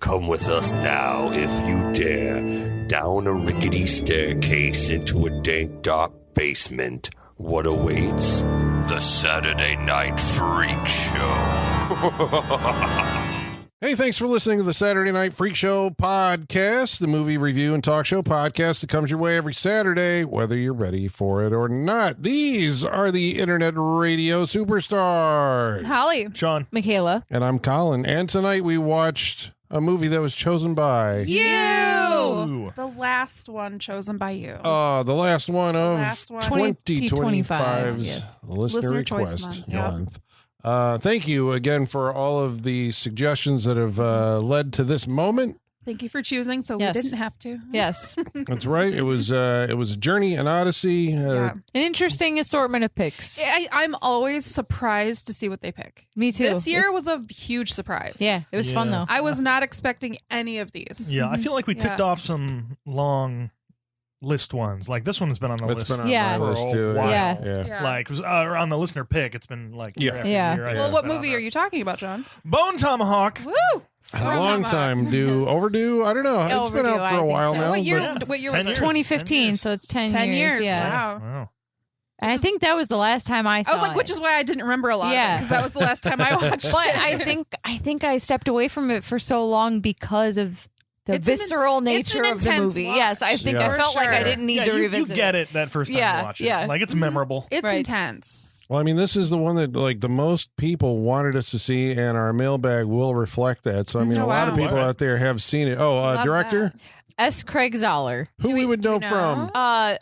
Come with us now, if you dare, down a rickety staircase into a dank, dark basement. What awaits? The Saturday Night Freak Show. Hey, thanks for listening to the Saturday Night Freak Show podcast, the movie review and talk show podcast that comes your way every Saturday, whether you're ready for it or not. These are the Internet Radio Superstars. Holly. Sean. Michaela. And I'm Colin. And tonight we watched a movie that was chosen by you. The last one chosen by you. The last one of last one. 2025's yes. Listener Choice Request Month. Thank you again for all of the suggestions that have led to this moment. Thank you for choosing, so Yes. we didn't have to. Yes. That's right. It was a journey, an odyssey. Yeah. An interesting assortment of picks. I'm always surprised to see what they pick. Me too. This year was a huge surprise. Yeah, it was fun though. I was not expecting any of these. Yeah, I feel like we ticked Yeah. off some long list ones. Like this one has been on the It's list been on Yeah. my for list a too. while. Yeah. Yeah. Like or on the listener pick, it's been like year after Yeah. year. Well, what movie are you talking about, John? Bone Tomahawk. Woo! A long time due. Overdue? I don't know. It's been Overdue, out for I a think while so. now. What year? but- What year 10 was it? years. 2015, so it's 10 10 years. Yeah. Wow. Wow. And I think that was the last time I saw I was like, it. which is why I didn't remember a lot. Yeah. Because that was the last time I watched But it. I think I stepped away from it for so long because of the It's an- visceral it's nature an of the intense movie. watch. Yes, I think Yeah. I felt For like I sure. didn't need Yeah, to you revisit get it. it that first time Yeah, you watch it. yeah. Like it's memorable. It's Right. intense. Well, I mean, this is the one that like the most people wanted us to see, and our mailbag will reflect that. So, I mean, Oh, a lot of wow. people out there have seen it. Oh, Love director? that. S. Craig Zoller. Who we would know know? from?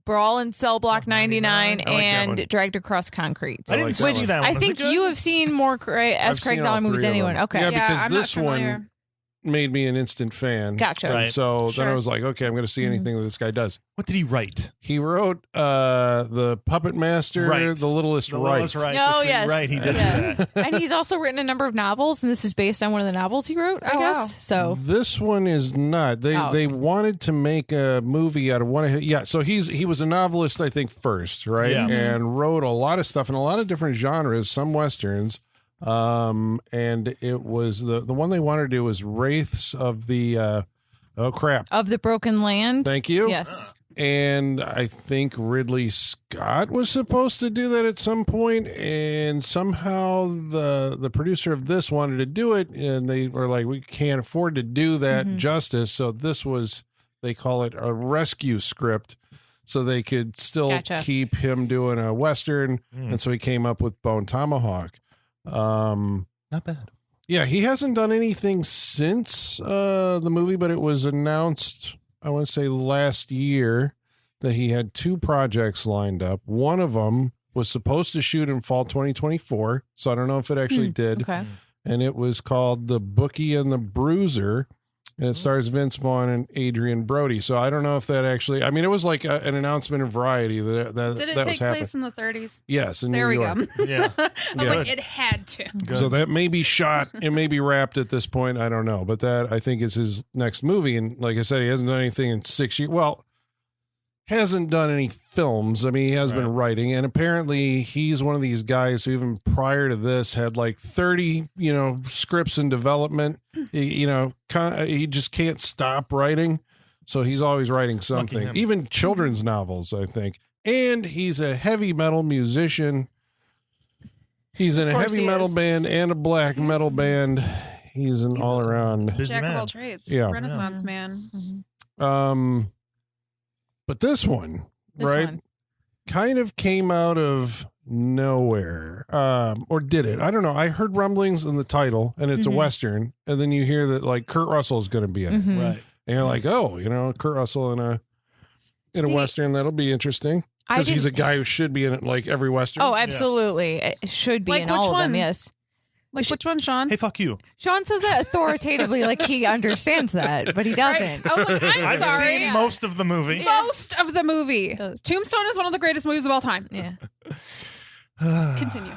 Brawl in Cell Block 99 I like that and one. Dragged Across Concrete. I didn't like that see one. that one. I Is think it good? you have seen more S. I've Craig seen all Zoller movies three than of anyone. them. Okay. Yeah, Yeah, because I'm not this one familiar. made me an instant fan. Gotcha. And Right. so then I Sure. was like, okay, I'm going to see anything that this guy does. What did he write? He wrote The Puppet Master, Right. The Littlest The Right. Littlest Right. Oh, The Free yes. Right. He did Yeah. that. And he's also written a number of novels, and this is based on one of the novels he wrote, I Oh, guess. wow. So, This one is not. They Oh, they okay. wanted to make a movie out of one of his. Yeah, so he was a novelist, I think, first, right? Yeah. And wrote a lot of stuff in a lot of different genres, some westerns. And it was the one they wanted to do was Wraiths of the oh crap. of the Broken Land. Thank you. Yes. And I think Ridley Scott was supposed to do that at some point, and somehow the producer of this wanted to do it, and they were like, we can't afford to do that justice. So this was, they call it a rescue script, so they could still Gotcha. keep him doing a Western. And so he came up with Bone Tomahawk. Not bad. Yeah, he hasn't done anything since the movie, but it was announced, I want to say last year, that he had two projects lined up. One of them was supposed to shoot in fall 2024, so I don't know if it actually did. Okay. And it was called The Bookie and the Bruiser, and it stars Vince Vaughn and Adrian Brody. So I don't know if that actually, I mean, it was like an announcement in Variety that Did it that take was happening. place in the 30s? Yes, in There New we York. go. Yeah. I was Yeah. like, it had to. Good. So that may be shot, it may be wrapped at this point. I don't know, but that I think is his next movie. And like I said, he hasn't done anything in 6 years. Well, hasn't done any films. I mean, he has been writing, and apparently he's one of these guys who even prior to this had like 30, scripts in development. He just can't stop writing. So he's always writing something, him. even children's novels, I think. And he's a heavy metal musician. He's in a course heavy he metal is. band and a black metal band. He's an all around. Busy Jack man. of all trades. Yeah. Renaissance man. But this one, This right, one. kind of came out of nowhere. Or did it? I don't know. I heard rumblings in the title, and it's a Western, and then you hear that like Kurt Russell's going to be in it. Mhm. Right. And you're like, oh, Kurt Russell in a See, Western, that'll be interesting. I Because he's a didn't- guy who should be in it like every Western. Oh, absolutely. It should be Like in which all of one? them, yes. Like, which one, Sean? Hey, fuck you. Sean says that authoritatively, like he understands that, but he doesn't. I was like, I'm I've sorry. seen most of the movie. Most of the movie. Tombstone is one of the greatest movies of all time. Yeah. Continue.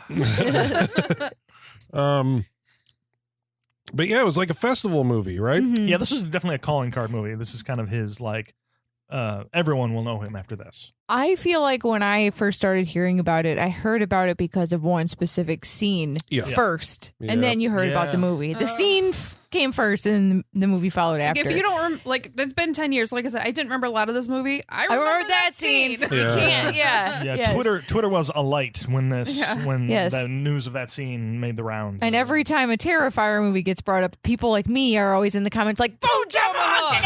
But yeah, it was like a festival movie, right? Mhm. Yeah, this was definitely a calling card movie. This is kind of his like. Everyone will know him after this. I feel like when I first started hearing about it, I heard about it because of one specific scene Yeah. first, Yeah. and then you heard about the Yeah. movie. The scene came first, and the movie followed Like, after. if you don't it's been 10 years. Like I said, I didn't remember a lot of this movie. I remember that scene. scene. You can't. Yeah. Yeah, Yes. Twitter was alight when Yes. the news of that scene made the rounds. And every time a Terrifier movie gets brought up, people like me are always in the comments like, Bone Tomahawk!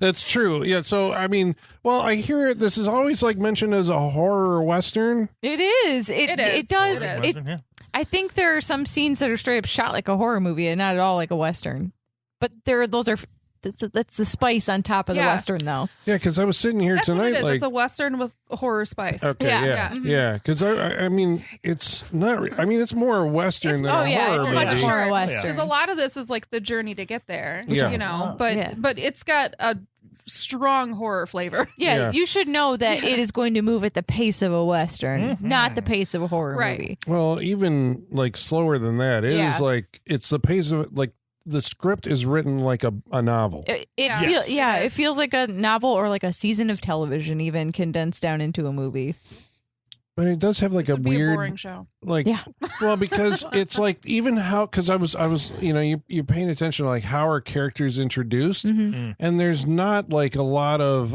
That's true. Yeah. So, I mean, well, I hear it. This is always like mentioned as a horror Western. It is. It is. It does. It is. Yeah. I think there are some scenes that are straight up shot like a horror movie and not at all like a Western. But that's the spice on top of the Yeah. Western, though. Yeah. Cause I was sitting here That's tonight, what it is. like, It's a Western with horror spice. okay. Yeah. Yeah. Yeah. Yeah. Cause I mean, it's not, I mean, it's more Western than a horror it's movie. much more a Sure. Western. Because a lot of this is like the journey to get there. Yeah. You know, but Yeah. but it's got a strong horror flavor. Yeah, Yeah. you should know that it is going to move at the pace of a Western, not the pace of a horror Right. movie. Well, even like slower than that. It is Yeah. like, it's the pace of like the script is written like a novel. It Yeah. feels Yes, it it is. feels like a novel or like a season of television, even condensed down into a movie. But it does have like This a would be a weird, boring show. like, Yeah. well, because it's like even how, because I was, you know, you're paying attention to like how are characters introduced, Mhm. and there's not like a lot of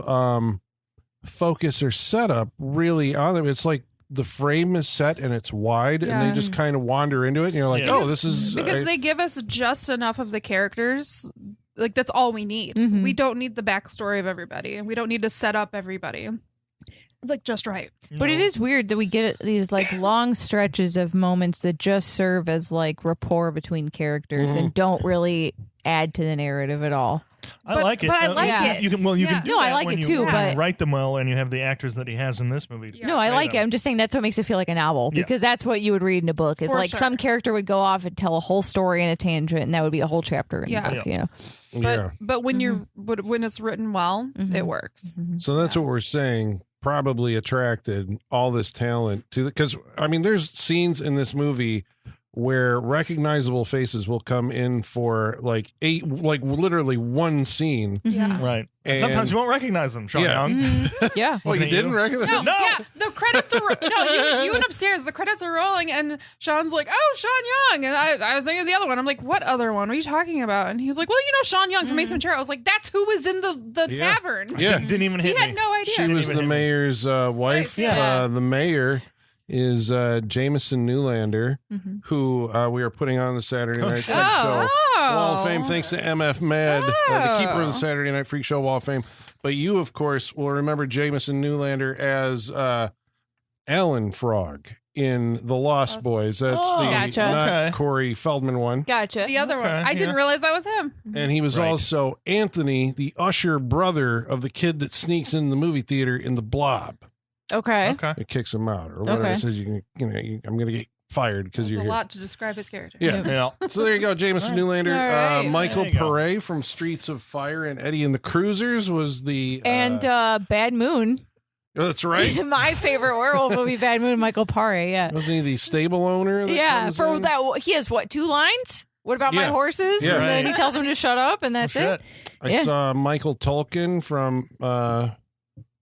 focus or setup really on them. It's like the frame is set and it's wide, and Yeah. they just kind of wander into it, and you're like, Yeah. oh, this is Because they give us just enough of the characters. Like that's all we need. Mhm. We don't need the backstory of everybody. We don't need to set up everybody. It's like just right. But it is weird that we get these like long stretches of moments that just serve as like rapport between characters and don't really add to the narrative at all. I like it. but I like it. You can you Yeah. can do No, I that like when it you too, but- write them well and you have the actors that he has in this movie. Yeah. No, I Play like it. them. I'm just saying that's what makes it feel like a novel Yeah. because that's what you would read in a book. Is For like sure. some character would go off and tell a whole story in a tangent, and that would be a whole chapter in Yeah. the book. You know? yeah. But when you're when it's written well, Mhm. it works. So that's what we're saying. Probably attracted all this talent to because I mean, there's scenes in this movie where recognizable faces will come in for like literally one scene. Yeah. Right. And And- sometimes you won't recognize them, Sean Yeah. Young. Mhm. Yeah. Well, you Looking at didn't you. recognize? No, No. yeah, the credits are no. You went upstairs. The credits are rolling, and Sean's like, "Oh, Sean Young," and I was thinking of the other one. I'm like, "What other one? What are you talking about?" And he's like, "Well, you know, Sean Young from Ace Ventura." I was like, "That's who was in the Yeah. tavern." Yeah. Didn't even hit He had me. no idea. She Didn't was even the hit me. mayor's wife. Right, yeah. The mayor is Jameson Newlander, Mhm. who we are putting on the Saturday Night shit. Freak Show Oh. Wall of Fame, thanks to MF Med, the keeper of the Oh. Saturday Night Freak Show Wall of Fame. But you, of course, will remember Jameson Newlander as Alan Frog in The Lost Boys. That's Oh, the Gotcha. not Okay. Corey Feldman one. Gotcha. The other one. Okay, I didn't yeah. realize that was him. And he was Right. also Anthony, the usher brother of the kid that sneaks in the movie theater in The Blob. Okay. Okay. It kicks him out, or whatever. Okay. It says I'm going to get fired because That's you're a here. lot to describe his character. Yeah. Yeah. So there you go, Jameson All Newlander. All right. Michael There you go. Pare from Streets of Fire and Eddie and the Cruisers was the And Bad Moon. that's right. My favorite werewolf movie, Bad Moon, Michael Paré. Yeah. Wasn't he the stable owner? That Yeah. comes For in? that, he has what, 2 lines? What about my Yeah. horses? Yeah. And then Right. he tells him to shut up, and that's Shit. it. I Yeah. saw Michael Tolkien from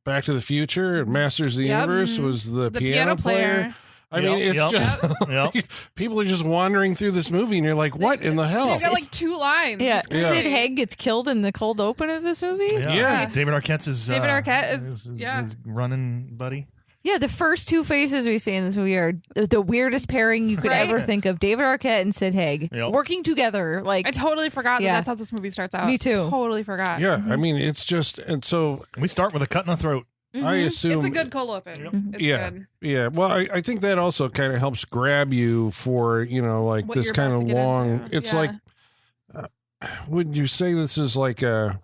Back to the Future, Masters of the Yep. Universe was the, The piano player. I mean, Yep, it's yep. just Yep. people are just wandering through this movie, and you're like, "What in the hell?" They've got like 2 lines. Yeah. It's Yeah. Sid crazy. Haig gets killed in the cold open of this movie. Yeah. David Arquette's his David Arquette is- yeah. his running buddy. Yeah, the first 2 faces we see in this movie are the weirdest pairing you could Right. ever think of. David Arquette and Sid Haig Yep. working together. Like, I totally forgot Yeah. that that's how this movie starts out. Me too. Totally forgot. Yeah, I mean, it's just, and so We start with a cut in the throat. I assume It's a good cold open. Yep. It's Yeah. good. Yeah, well, I think that also kind of helps grab you for like What this you're kind about of to get long. into. It's Yeah. like, would you say this is like a,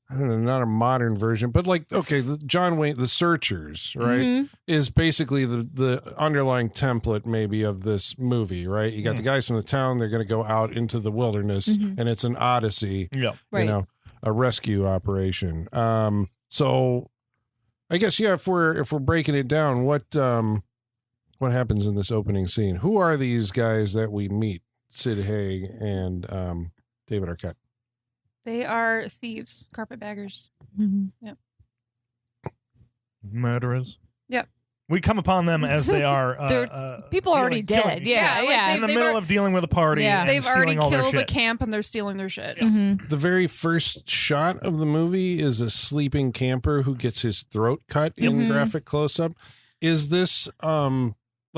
I don't know, not a modern version, but like okay, the John Wayne, The Searchers, right, Mhm. is basically the underlying template maybe of this movie, right? You got the guys from the town; they're going to go out into the wilderness, Mhm. and it's an odyssey, Yeah. Right. you know, a rescue operation. So I guess if we're breaking it down, what happens in this opening scene? Who are these guys that we meet? Sid Haig and David Arquette. They are thieves, carpetbaggers. Mhm. Murderers. We come upon them as they are. People already dead. Yeah, like yeah. in the middle of dealing with a party. Yeah. And They've already stealing all their killed a shit. camp and they're stealing their shit. The very first shot of the movie is a sleeping camper who gets his throat cut in graphic close up. Is this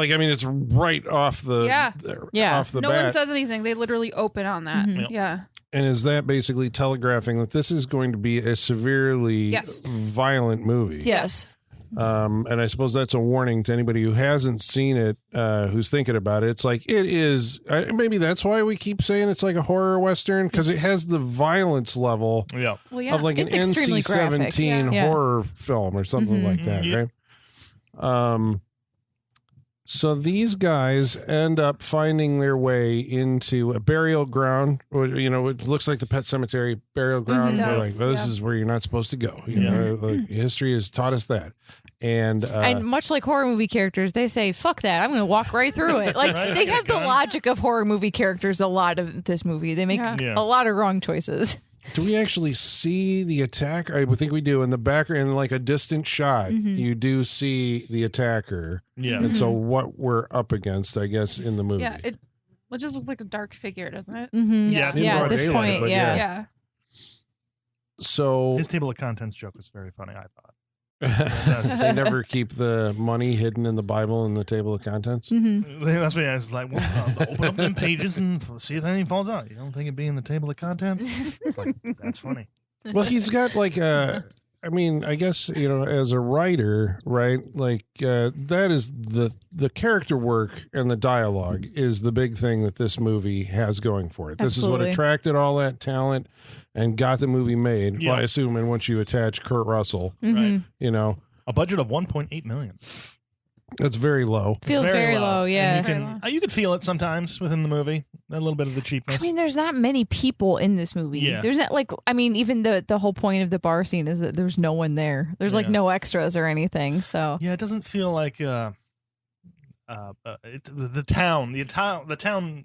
it's right off the off the No bat. one says anything. They literally open on that. Mhm. Yeah. And is that basically telegraphing that this is going to be a severely violent movie? Yes. And I suppose that's a warning to anybody who hasn't seen it, who's thinking about it. It's like it is. Maybe that's why we keep saying it's like a horror western, because it has the violence level Yeah. Well, yeah. of like It's an extremely graphic. NC-17 Yeah. horror film or something like that, Yeah. right? So these guys end up finding their way into a burial ground. It looks like the Pet Cemetery burial ground. It We're does, like, well, this is where you're not supposed to go. Like, history has taught us that. And much like horror movie characters, they say, fuck that, I'm going to walk right through it. Like, Right, they I have the got a gun. logic of horror movie characters a lot of this movie. They make Yeah. a lot of wrong choices. do we actually see the attack? I would think we do. In the background, in like a distant shot, you do see the attacker. Yeah. And so what we're up against, I guess, in the movie. Yeah. It just looks like a dark figure, doesn't it? Mm-hmm. Yeah, it's in Yeah, broad at this daylight, point, but yeah. Yeah. So His table of contents joke was very funny, I thought. they never keep the money hidden in the Bible in the table of contents. Mm-hmm. That's what I was like, well, open up them pages and see if anything falls out. You don't think it'd be in the table of contents? It's like, that's funny. Well, he's got like I guess, as a writer, right? Like that is the character work and the dialogue is the big thing that this movie has going for it. This is Absolutely. what attracted all that talent and got the movie made. Yeah. Well, I assume, and once you attach Kurt Russell, Right. a A budget of $1.8 million. that's very low. Feels very low, yeah. And you could feel it sometimes within the movie. A little bit of the cheapness. I mean, there's not many people in this movie. Yeah. There's not even the whole point of the bar scene is that there's no one there. There's like Yeah. no extras or anything. So yeah, it doesn't feel like the town,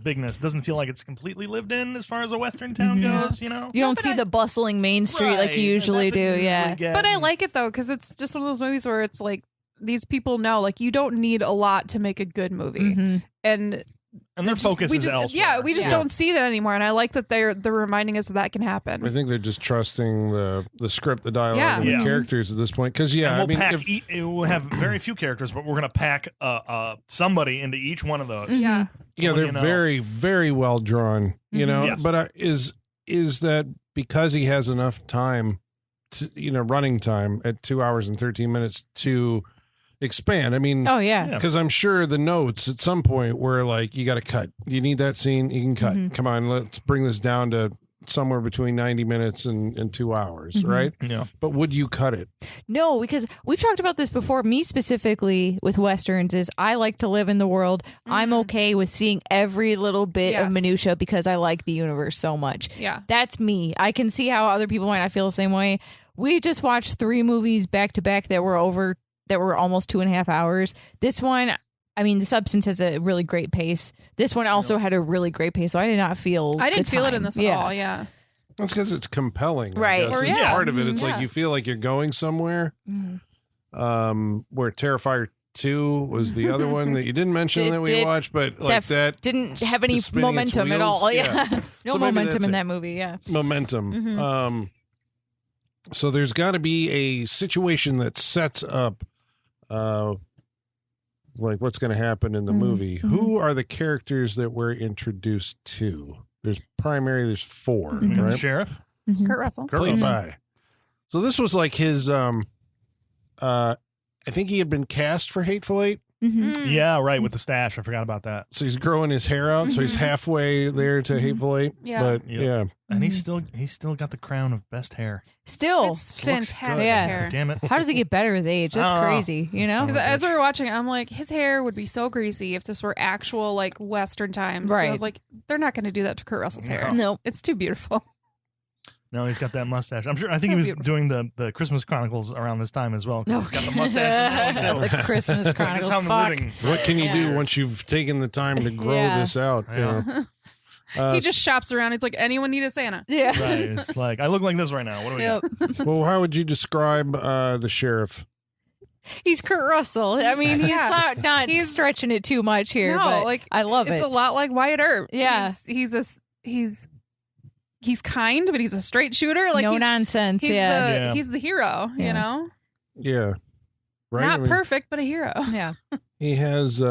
bigness doesn't feel like it's completely lived in as far as a Western town goes. you don't but see the bustling main street like you usually do. Yeah. But I like it though, because it's just one of those movies where it's like these people know, like, you don't need a lot to make a good movie, Mhm. and their focus is elsewhere. Yeah, we just don't see that anymore, and I like that they're reminding us that can happen. I think they're just trusting the script, the dialogue, Yeah. and the Yeah. characters at this point. Because And we'll have very few characters, but we're going to pack somebody into each one of those. Yeah, they're Someone you know. very, very well drawn. Yes. But is that because he has enough time, to, running time at 2 hours and 13 minutes to expand? I mean, Oh yeah. because I'm sure the notes at some point were like, you got to cut. You need that scene, you can cut. Come on, let's bring this down to somewhere between 90 minutes and 2 hours, right? Yeah. But would you cut it? No, because we've talked about this before. Me specifically with Westerns is I like to live in the world. I'm okay with seeing every little bit of Yes. minutia because I like the universe so much. yeah. That's me. I can see how other people might not feel the same way. We just watched 3 movies back to back that were almost 2.5 hours. This one, I mean, The Substance has a really great pace. This one also had a really great pace, so I did not feel I didn't the feel it time. in this at all. Yeah, That's because it's compelling, I Right. guess, Or is yeah. part of it. It's like Yeah. you feel like you're going somewhere. Mhm. Where Terrifier 2 was the other one that you didn't mention that we Did- watched, but like that Didn't have any spinning its momentum at all. wheels? Yeah. No So maybe momentum that's in it. that movie. Yeah. momentum. Mhm. So there's got to be a situation that sets up like what's going to happen in the movie. Who are the characters that we're introduced to? There's 4, Mhm. right? Sheriff? Kurt Russell. Played by. So this was like his I think he had been cast for Hateful Eight. Mhm. Yeah, right, with the stash. I forgot about that. So he's growing his hair out, so he's halfway there to Hateful Eight. Yeah. But Yep. yeah. And he's still got the crown of best hair. Still, It's Looks fantastic good. Yeah. hair. Damn it. how does it get better with age? That's I don't know. crazy. You know? So- Because as we were watching, I'm like, his hair would be so greasy if this were actual like Western times. And I Right. was like, they're not going to do that to Kurt Russell's hair. No. It's too beautiful. No, he's got that mustache. I think So he was beautiful. doing the Christmas Chronicles around this time as well. 'Cause He's got the mustache. The Christmas That's Chronicles. how I'm Fuck. living. What can you Yeah. do once you've taken the time to grow Yeah. this out? you Yeah. know? He just shops around. He's like, anyone need a Santa? Yeah. Right. It's like, I look like this right now. What do we Yep. got? Well, how would you describe the sheriff? He's Kurt Russell. I mean, he's not He's- stretching it too much here. No, but like, I love it's it. a lot like Wyatt Earp. Yeah. He's kind, but he's a straight shooter. Like no he's, nonsense. he's Yeah. he's the hero. Yeah. You know, Yeah. Right. not I mean, perfect, but a hero. Yeah. He has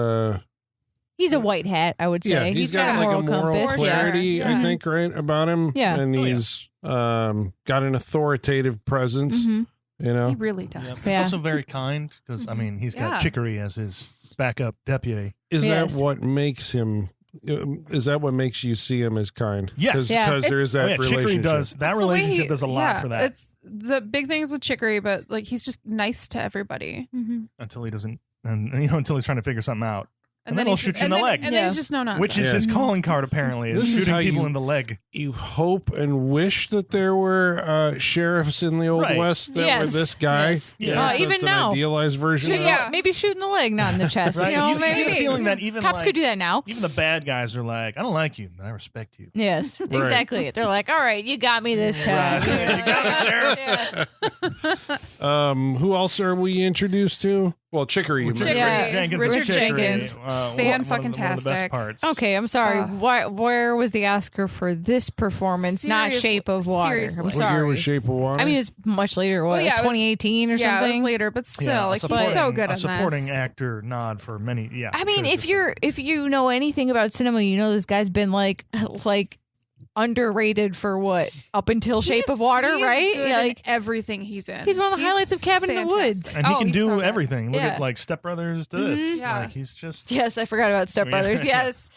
He's a white hat, I would say. yeah, he's got a like a moral moral compass. clarity, Yeah. I think, right, about him. Yeah. And Oh, yeah. he's got an authoritative presence, Mhm. you know. He really Yeah, does. but Yeah. he's also very kind because I mean he's got Yeah. Chicory as his backup deputy. Is Yes. that what makes him is that what makes you see him as kind? Yes. Yeah. Because there is Oh, that yeah, Chicory relationship. does that It's the way relationship he- does a lot yeah, for that It's the big things with Chicory, but like he's just nice to everybody. Mhm. until he doesn't, and until he's trying to figure something out. And then he'll he'll shoot you in the leg. And Yeah. then he's just no nonsense. Which is Yeah. his calling card, apparently, is This is how shooting people you- in the leg. You hope and wish that there were sheriffs in the Old Right. West that Yes. were this guy. Yes. You know, Yeah. so Even it's now. an idealized version of Yeah. Maybe shoot in the leg, not in the chest. Right? You know, you get a maybe. feeling that even Cops like, could do that now. even the bad guys are like, I don't like you, but I respect you. Yes, exactly. They're like, all right, you got me this time. Right. You got me, Sheriff. Yeah. Who else are we introduced to? Well, Chicory. you Chicory. mentioned. Richard Jenkins. Richard is Chicory. Jenkins. One of the best Fan-fucking-tastic. parts. Okay, I'm sorry. Uh, Where was the Oscar for this performance? Not Seriously- Shape of Water. seriously. I'm What sorry. year was Shape of Water? I mean, it was much later. What, Well, yeah, it was- 2018 or yeah, it something? was later, but still, Yeah, like a he's so supporting- good a at supporting this. actor nod for many. Yeah, I mean, sure. if you know anything about cinema, you know this guy's been like underrated for what up until Shape of Water, He's right? good Yeah, in like everything he's in. he's one of the highlights of Cabin in the Woods. fantastic. And he Oh, can he's do so good. everything. Look Yeah. at like Step Brothers to this. Mhm. Yeah. Like he's just Yes, I forgot about Step Yeah. Brothers. Yes,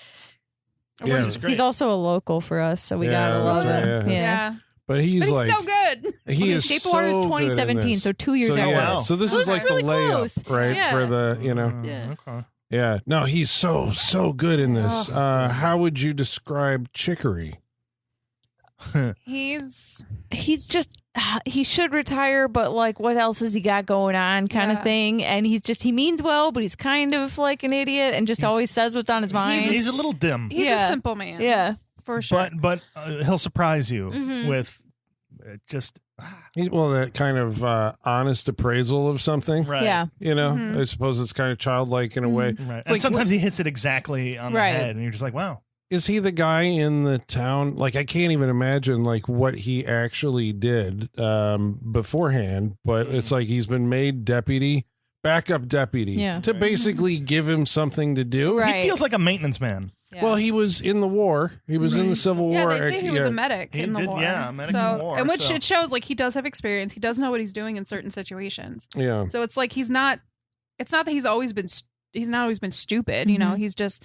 Yeah. He's great. he's also a local for us, so we Yeah, gotta love that's him. right, Yeah. Yeah, but he's but he's like so good. he is Shape so of Water is good in 2017, this. so 2 years so, out. yeah. Wow. So this So is it's like really the layup, close. right? Yeah. For the Yeah. Okay. yeah. No, he's so good in this. How would you describe Chicory? He's Just he should retire, but like what else has he got going on kind of Yeah. thing, and he means well, but he's kind of like an idiot and just always says what's on his mind. He's a little dim, a simple man. Yeah. for sure. but he'll surprise you Mhm. with just Well, that kind of honest appraisal of something. right. Yeah. You know, Mhm. I suppose it's kind of childlike in a way. Right. It's And like, sometimes he hits it exactly on Right. the head, and you're just like, wow. Is he the guy in the town? Like, I can't even imagine like what he actually did beforehand, but it's like he's been made backup deputy, Yeah. to basically give him something to do. Right. He feels like a maintenance man. Yeah. Well, he was in the war. He was in the Civil yeah, War. they say he was Yeah. a medic He in the did- war. yeah, a medic so, in the war, and which so- it shows like he does have experience. He does know what he's doing in certain situations. Yeah. So it's like he's not. It's not that he's always been. He's not always been stupid. You know, he's just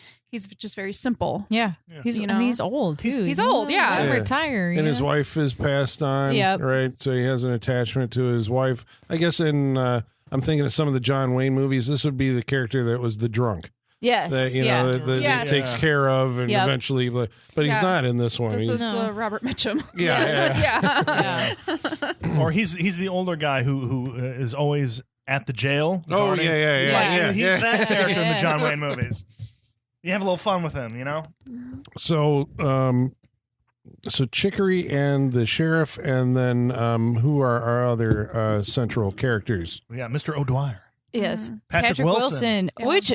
very simple. yeah, Yeah. he's You know? he's old too. He's You know? old, yeah. He'll Yeah. retire. And you his know? wife is passed on. Yep. Right. So he has an attachment to his wife. I guess I'm thinking of some of the John Wayne movies. This would be the character that was the drunk. Yes, That yeah. that Yes. takes Yeah. care of and Yep. eventually, but he's Yeah. not in this one. This He's, is No. the Robert Mitchum. Yeah, yeah. Or he's the older guy who is always at the jail. oh guarding. Yeah. He's yeah. that character in Yeah. the John Wayne movies. You have a little fun with him, you know. So, so Chicory and the sheriff, and then who are our other central characters? Yeah, Mr. O'Dwyer. Yes, Patrick Wilson. Yeah. which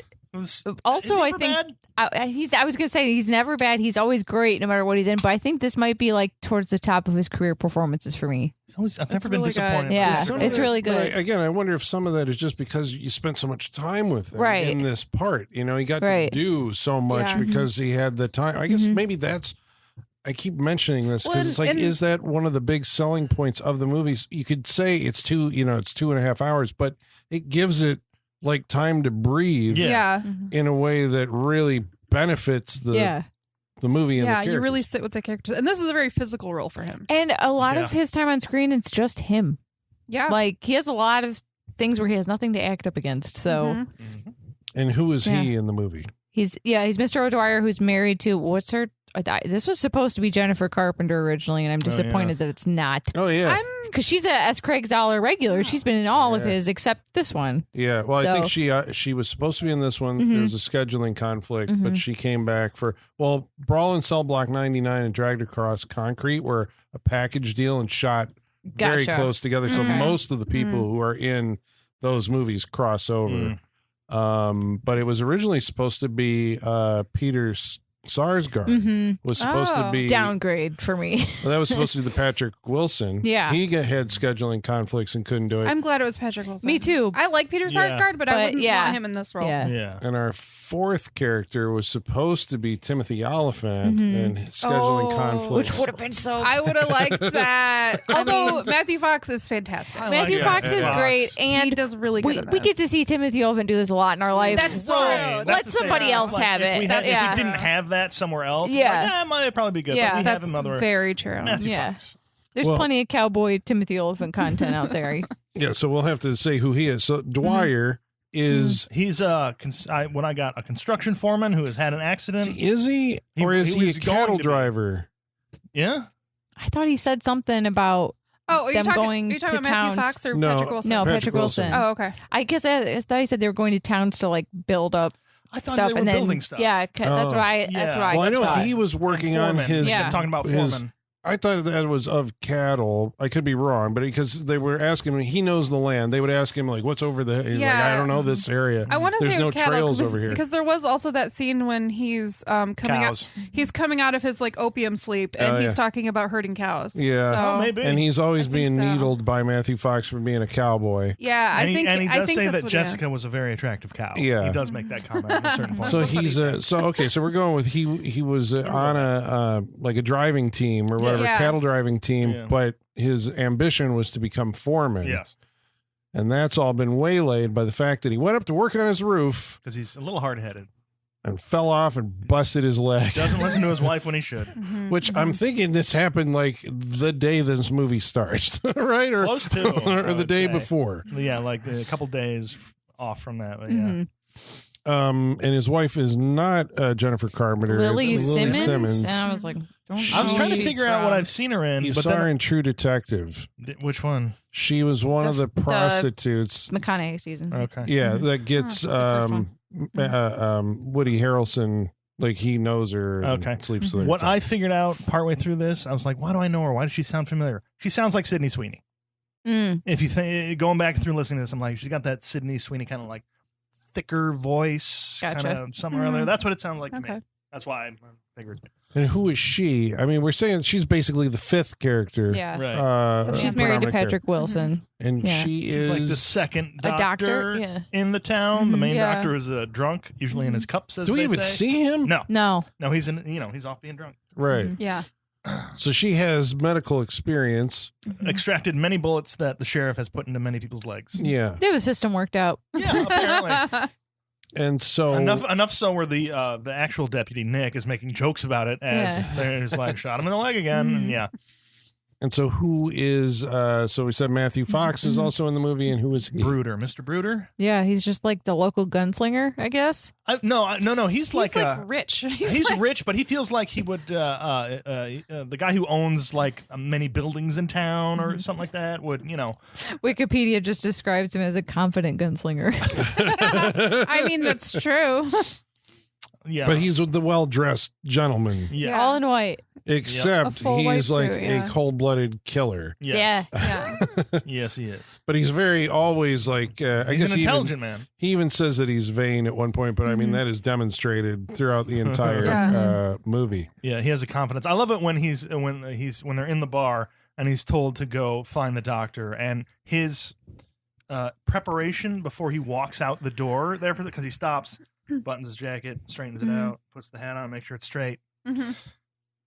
also Is he I ever think bad? I was gonna say he's never bad. He's always great no matter what he's in. But I think this might be like towards the top of his career performances for me. I've never been really good. disappointed. Yeah. Some of it's that- really good. but again, I wonder if some of that is just because you spent so much time with him Right. in this part. You know, he got Right. to do so much Yeah. because he had the time. I guess Mhm. maybe that's. I keep mentioning this because Well, it's like, and- is that one of the big selling points of the movies? You could say it's 2.5 hours, but it gives it like time to breathe Yeah. Yeah. in a way that really benefits the Yeah. the movie and the Yeah, characters. you really sit with the characters. And this is a very physical role for him. And a lot of Yeah. his time on screen, it's just him. Yeah. Like he has a lot of things where he has nothing to act up against. So Mhm. Mhm. And who is he in the movie? he's Mr. O'Dwyer, who's married to what's her. This was supposed to be Jennifer Carpenter originally, and I'm yeah. disappointed that it's not. Oh yeah, Because she's a S. Craig Zoller regular. She's been in all of Yeah. his except this one. yeah. Well, I So- think she was supposed to be in this one. Mhm. There was a scheduling conflict, but Mhm. she came back for Brawl in Cell Block 99 and Dragged Across Concrete were a package deal and shot very Gotcha. close together. So Mhm. most of the people who are in those movies cross over. But it was originally supposed to be Peter Sarsgaard was supposed to be downgrade for me. Well, that was supposed to be the Patrick Wilson. Yeah. He had scheduling conflicts and couldn't do it. I'm glad it was Patrick Wilson. Me too. I like Peter Sarsgaard, but I wouldn't want him in this role. Yeah. And our fourth character was supposed to be Timothy Oliphant and scheduling conflicts. Which would have been so... I would have liked that. Although Matthew Fox is fantastic. Matthew Fox is great, and he does really good in we this. get to see Timothy Oliphant do this a lot in our life. That's true. Right. Let somebody else have it. If we didn't have that somewhere else, it might probably be good. Yeah, but we have that's another very true. Matthew Fox. There's plenty of cowboy Timothy Oliphant content out there. Yeah, so we'll have to say who he is. So Dwyer is... He's when I got a construction foreman who has had an accident. Is he? Or is he a was cattle going to be. driver? Yeah. I thought he said something about Oh, are you them talking, going are you talking to about Matthew towns. Fox or No, Patrick Wilson? No, Patrick Patrick Wilson. Wilson. Oh, okay. I guess I thought he said they were going to towns to like build up I thought stuff they were and then building stuff. yeah, that's what I Yeah. I Well, I know thought. he was working on Foreman. his... Yeah. I'm talking about his- foreman. I thought that was of cattle. I could be wrong, but because they were asking him, he knows the land. They would ask him, like, what's over the... He's like, I don't know this area. I want to There's say it no was cattle trails over here. because there was also that scene when he's coming Cows. out. He's coming out of his like opium sleep and he's talking about herding cows. Yeah. So, Oh, maybe. And he's always I think being so. needled by Matthew Fox for being a cowboy. Yeah, I And think he I does think say that's that what Jessica was a very attractive cow. Yeah. He does make that comment at a certain point. So he's so we're going with he was on a like a driving team or whatever, Yeah. cattle driving team, Yeah. but his ambition was to become foreman. Yes, And that's all been waylaid by the fact that he went up to work on his roof because he's a little hard-headed. and fell off and busted his leg. Doesn't listen to his wife when he should. Which I'm thinking this happened like the day this movie starts, right? Or, Close to, I or the would day say. before. Yeah, like a couple days off from that. But yeah. Mhm. And his wife is not Jennifer Carpenter. Lily it's Simmons. And I was like, I was trying to figure out what I've seen her in. You but saw her then, in True Detective. which one? She was one of the prostitutes. McConaughey season. Okay. Yeah, that gets the first Woody Harrelson. Like he knows her. And Okay. sleeps with her. What I figured out partway through this, I was like, why do I know her? Why does she sound familiar? She sounds like Sydney Sweeney. Mm. If you think going back through listening to this, I'm like, she's got that Sydney Sweeney kind of like thicker voice, Gotcha. kind of something or other. That's what it sounded like to Okay. me. That's why I figured. And who is she? I mean, we're saying she's basically the fifth character. Yeah. Right. She's put married on to my Patrick Wilson. and Yeah. she He's is like the second A doctor, yeah. in the town. The main Yeah. doctor is a drunk, usually in his cups. As Do we they even say. see him? No, No. he's in. He's off being drunk. Right. Yeah. So she has medical experience. Extracted many bullets that the sheriff has put into many people's legs. Yeah. They have a system worked out. Yeah, apparently. And so Enough so where the actual deputy Nick is making jokes about it as there's like shot him in the leg again. And yeah. And so who is so we said Matthew Fox is also in the movie, and who is he? Brooder, Mr. Brooder. Yeah, he's just like the local gunslinger, I guess. No. He's like rich. He's like, rich, but he feels like he would the guy who owns like many buildings in town or something like that would Wikipedia just describes him as a confident gunslinger. I mean, that's true. yeah. But he's the well-dressed gentleman, yeah. All in white. except A full white he's like suit, yeah. a cold-blooded killer. Yes. Yeah. Yes, he is. But he's very always like I He's guess an he intelligent man. He even says that he's vain at one point, but I mean that is demonstrated throughout the entire Yeah. movie. Yeah, he has a confidence. I love it when when they're in the bar and he's told to go find the doctor, and his preparation before he walks out the door there because he stops, buttons his jacket, straightens it out, puts the hat on, make sure it's straight. Mhm.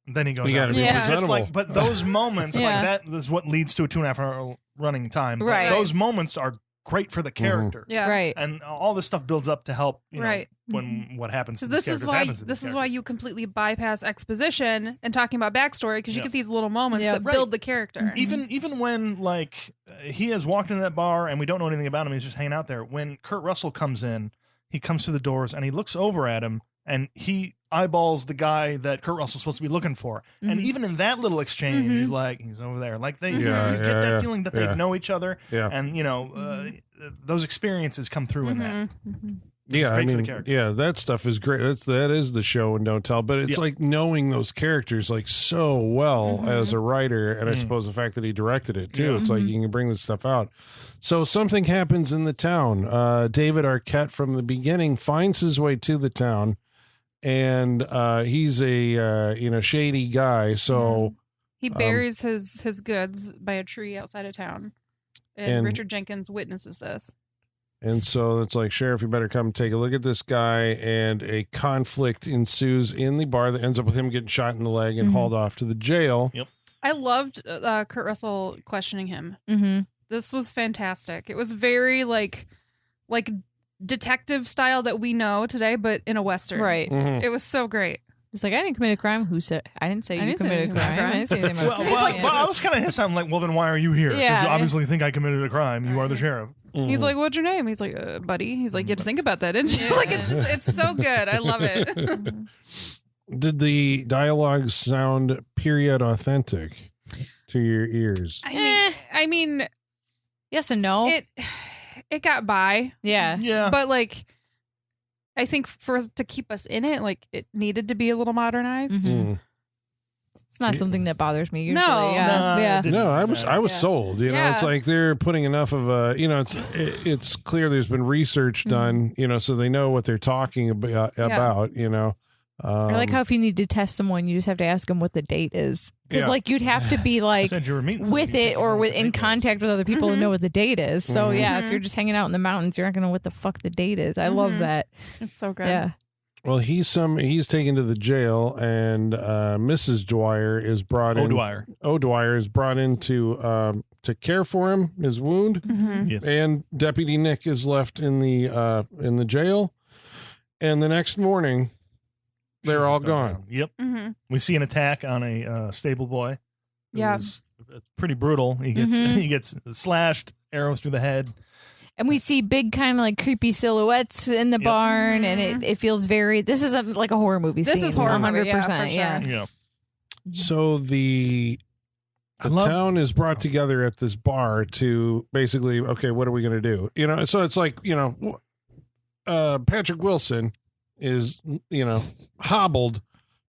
Then he goes. You got out. to be Yeah. Just presentable. like, but those moments Yeah. like that is what leads to a 2.5 hour running time. But Right. those moments are great for the character. Yeah. Right. And all this stuff builds up to help. Right. When what happens to So these this is characters why happens to these this is why characters. you completely bypass exposition and talking about backstory because you Yeah. get these little moments Yeah. that Right. build the character. Even when like he has walked into that bar and we don't know anything about him, he's just hanging out there. When Kurt Russell comes in, he comes through the doors and he looks over at him and he eyeballs the guy that Kurt Russell's supposed to be looking for. And even in that little exchange, you're like, he's over there. Like you get that feeling that they know each other. Yeah. And those experiences come through in that. Yeah, I Great for the mean, character. yeah, that stuff is great. That is the show and don't tell. But it's Yeah. like knowing those characters like so well Mhm. as a writer, and I Mm. suppose the fact that he directed it too. Yeah. It's like Mhm. you can bring this stuff out. So something happens in the town. David Arquette from the beginning finds his way to the town, and he's a shady guy. So He buries his goods by a tree outside of town. And And- Richard Jenkins witnesses this. And so it's like, Sheriff, you better come take a look at this guy. And a conflict ensues in the bar that ends up with him getting shot in the leg and Mhm. hauled off to the jail. I loved Kurt Russell questioning him. Mm-hmm. This was fantastic. It was very like detective style that we know today, but in a Western. Right. Mhm. It was so great. It's like, I didn't commit a crime. Who said? I didn't say I you didn't say committed a anything about crime. crime. I didn't say anything about Well, crime. I was kind of hissed. I'm like, well, then why are you here? 'Cause Yeah, you yeah. obviously think I committed a crime. You are the sheriff. He's Mhm. like, "What's your name?" He's like, "Buddy." He's like, "You had to think about that, didn't you?" Yeah. Like, it's so good. I love it. Did the dialogue sound period authentic to your ears? I mean, Yes and no. it got by, yeah. Yeah. but like, I think for us to keep us in it, like, it needed to be a little modernized. Mhm. Mm. It's not something that bothers me usually. No. Yeah. No, yeah. it didn't. No, I was Yeah. sold. You know, Yeah. it's like they're putting enough of a. You know, it's clear there's been research done. You know, so they know what they're talking about. You know, I like how if you need to test someone, you just have to ask them what the date is. Because Yeah. like you'd have to be I like said you were meeting with somebody, you it can't or know with what in the date contact with other people to Mhm. know what the date is. So Mhm. yeah, Mhm. if you're just hanging out in the mountains, you're not gonna know what the fuck the date is. I love Mhm. that. It's so good. Yeah. well, he's taken to the jail, and Mrs. Dwyer is brought in. O'Dwyer. O'Dwyer is brought in to care for him, his wound, Mhm. Yes. and Deputy Nick is left in the jail. And the next morning, they're all gone. Yep. Mhm. We see an attack on a stable boy. It Yeah. was pretty brutal. He gets Mhm. he gets slashed, arrows through the head. And we see big kind of like creepy silhouettes in the Yep. barn, and it feels very. This is like a horror movie. This scene, is horror movie, 100%. yeah, for sure. Yeah. So the I love- town is brought together at this bar to basically, okay, what are we going to do? You know, so it's like, you know, Patrick Wilson is, you know, hobbled,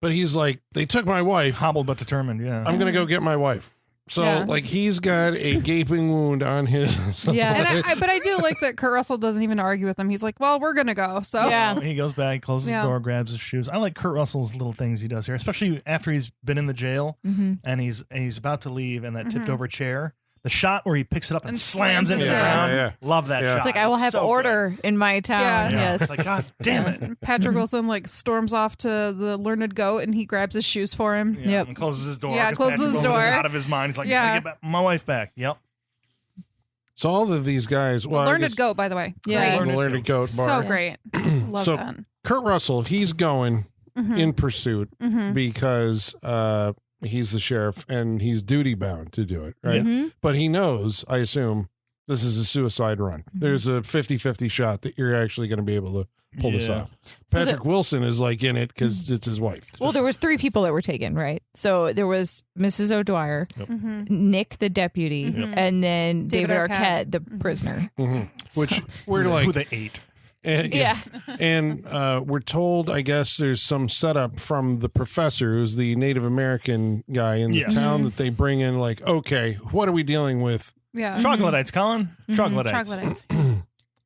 but he's like, they took my wife. Hobbled but determined. Yeah. I'm going to go get my wife. So Yeah. like he's got a gaping wound on his. Yeah. And but I do like that Kurt Russell doesn't even argue with him. He's like, "Well, we're gonna go." So Yeah. He goes back, closes Yeah. the door, grabs his shoes. I like Kurt Russell's little things he does here, especially after he's been in the jail Mm-hmm. and he's about to leave, and that tipped Mhm. over chair. The shot where he picks it up and And slams it slams into it the down. ground. Yeah. Love that Yeah. shot. It's like I will have so order in my town. Yeah. good. Yeah. Yes. It's like, God damn it. Patrick Wilson like storms off to the learned goat and he grabs his shoes for him. Yeah, Yep. And closes his door. Yeah, 'cause closes Patrick his Wilson is door. out of his mind. He's like, Yeah. I get my wife back. Yep. So all of these guys, well, I Learned guess- goat, by the way. Yeah. Great. the Learned Goat bar. So great. Love So- that. Kurt Russell, he's going Mhm. in pursuit Mhm. because he's the sheriff and he's duty bound to do it, right? Mm-hmm. But he knows, I assume, this is a suicide run. There's a 50-50 shot that you're actually going to be able to pull this Yeah. off. So Patrick Wilson is like in it because it's his wife. Well, there was 3 people that were taken, right? So there was Mrs. O'Dwyer, Mhm. Nick the deputy, Mhm. and then David David Arquette. Arquette, the prisoner. Mhm. Which So- we're Who like, they ate. Yeah. and we're told, I guess, there's some setup from the professor, who's the Native American guy in the Yes. town, that they bring in. Like, okay, what are we dealing with? Yeah. Troglodytes, Colin. Mhm. Troglodytes. Troglodytes.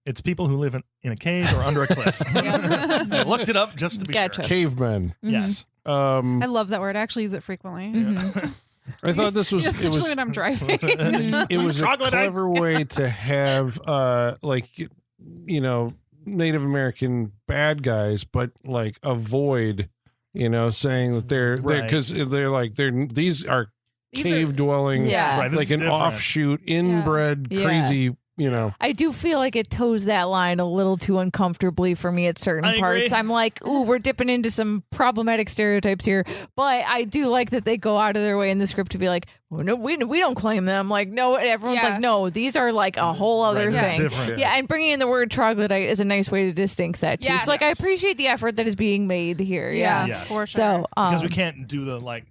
It's people who live in a cave or under a cliff. I looked it up just to be Gotcha. sure. Cavemen. Mhm. Yes. I love that word. I actually use it frequently. Mhm. I thought this was Especially it was when I'm driving. it was a Troglodytes. clever way to have like, you know, Native American bad guys, but like avoid, you know, saying that they're Right. because they're like these are These cave dwelling, Yeah. Right, this like is an different. offshoot, inbred, Yeah. crazy, you know. I do feel like it toes that line a little too uncomfortably for me at certain I parts. agree. I'm like, ooh, we're dipping into some problematic stereotypes here. But I do like that they go out of their way in the script to be like, well, no, we don't claim them. Like, no, everyone's Yeah. like, no, these are like a whole other Right, this is thing. different. Yeah, and bringing in the word troglodyte is a nice way to distinct that too. Yes. So like, I appreciate the effort that is being made here. Yeah. Yes. for sure. So Because we can't do the like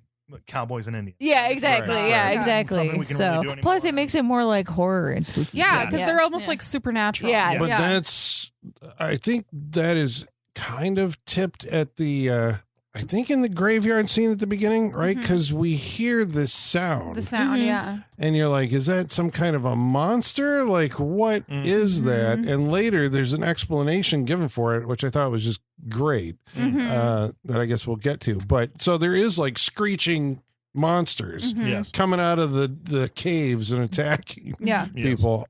cowboys and Indians. Yeah, exactly. Right. Yeah, Right. exactly. Something we can So, really do anymore. plus it makes it more like horror and spooky. Yeah, because Yeah. they're almost Yeah. like supernatural. Yeah. But yeah. that's, I think that is kind of tipped at the, I think in the graveyard scene at the beginning, right? Mhm. Because we hear this sound. the sound. Mhm. Yeah. And you're like, is that some kind of a monster? Like, what is that? Mhm. And later there's an explanation given for it, which I thought was just great, Mhm. that I guess we'll get to. But so there is like screeching monsters Mhm. Yes. coming out of the caves and attacking Yeah. Yes. people.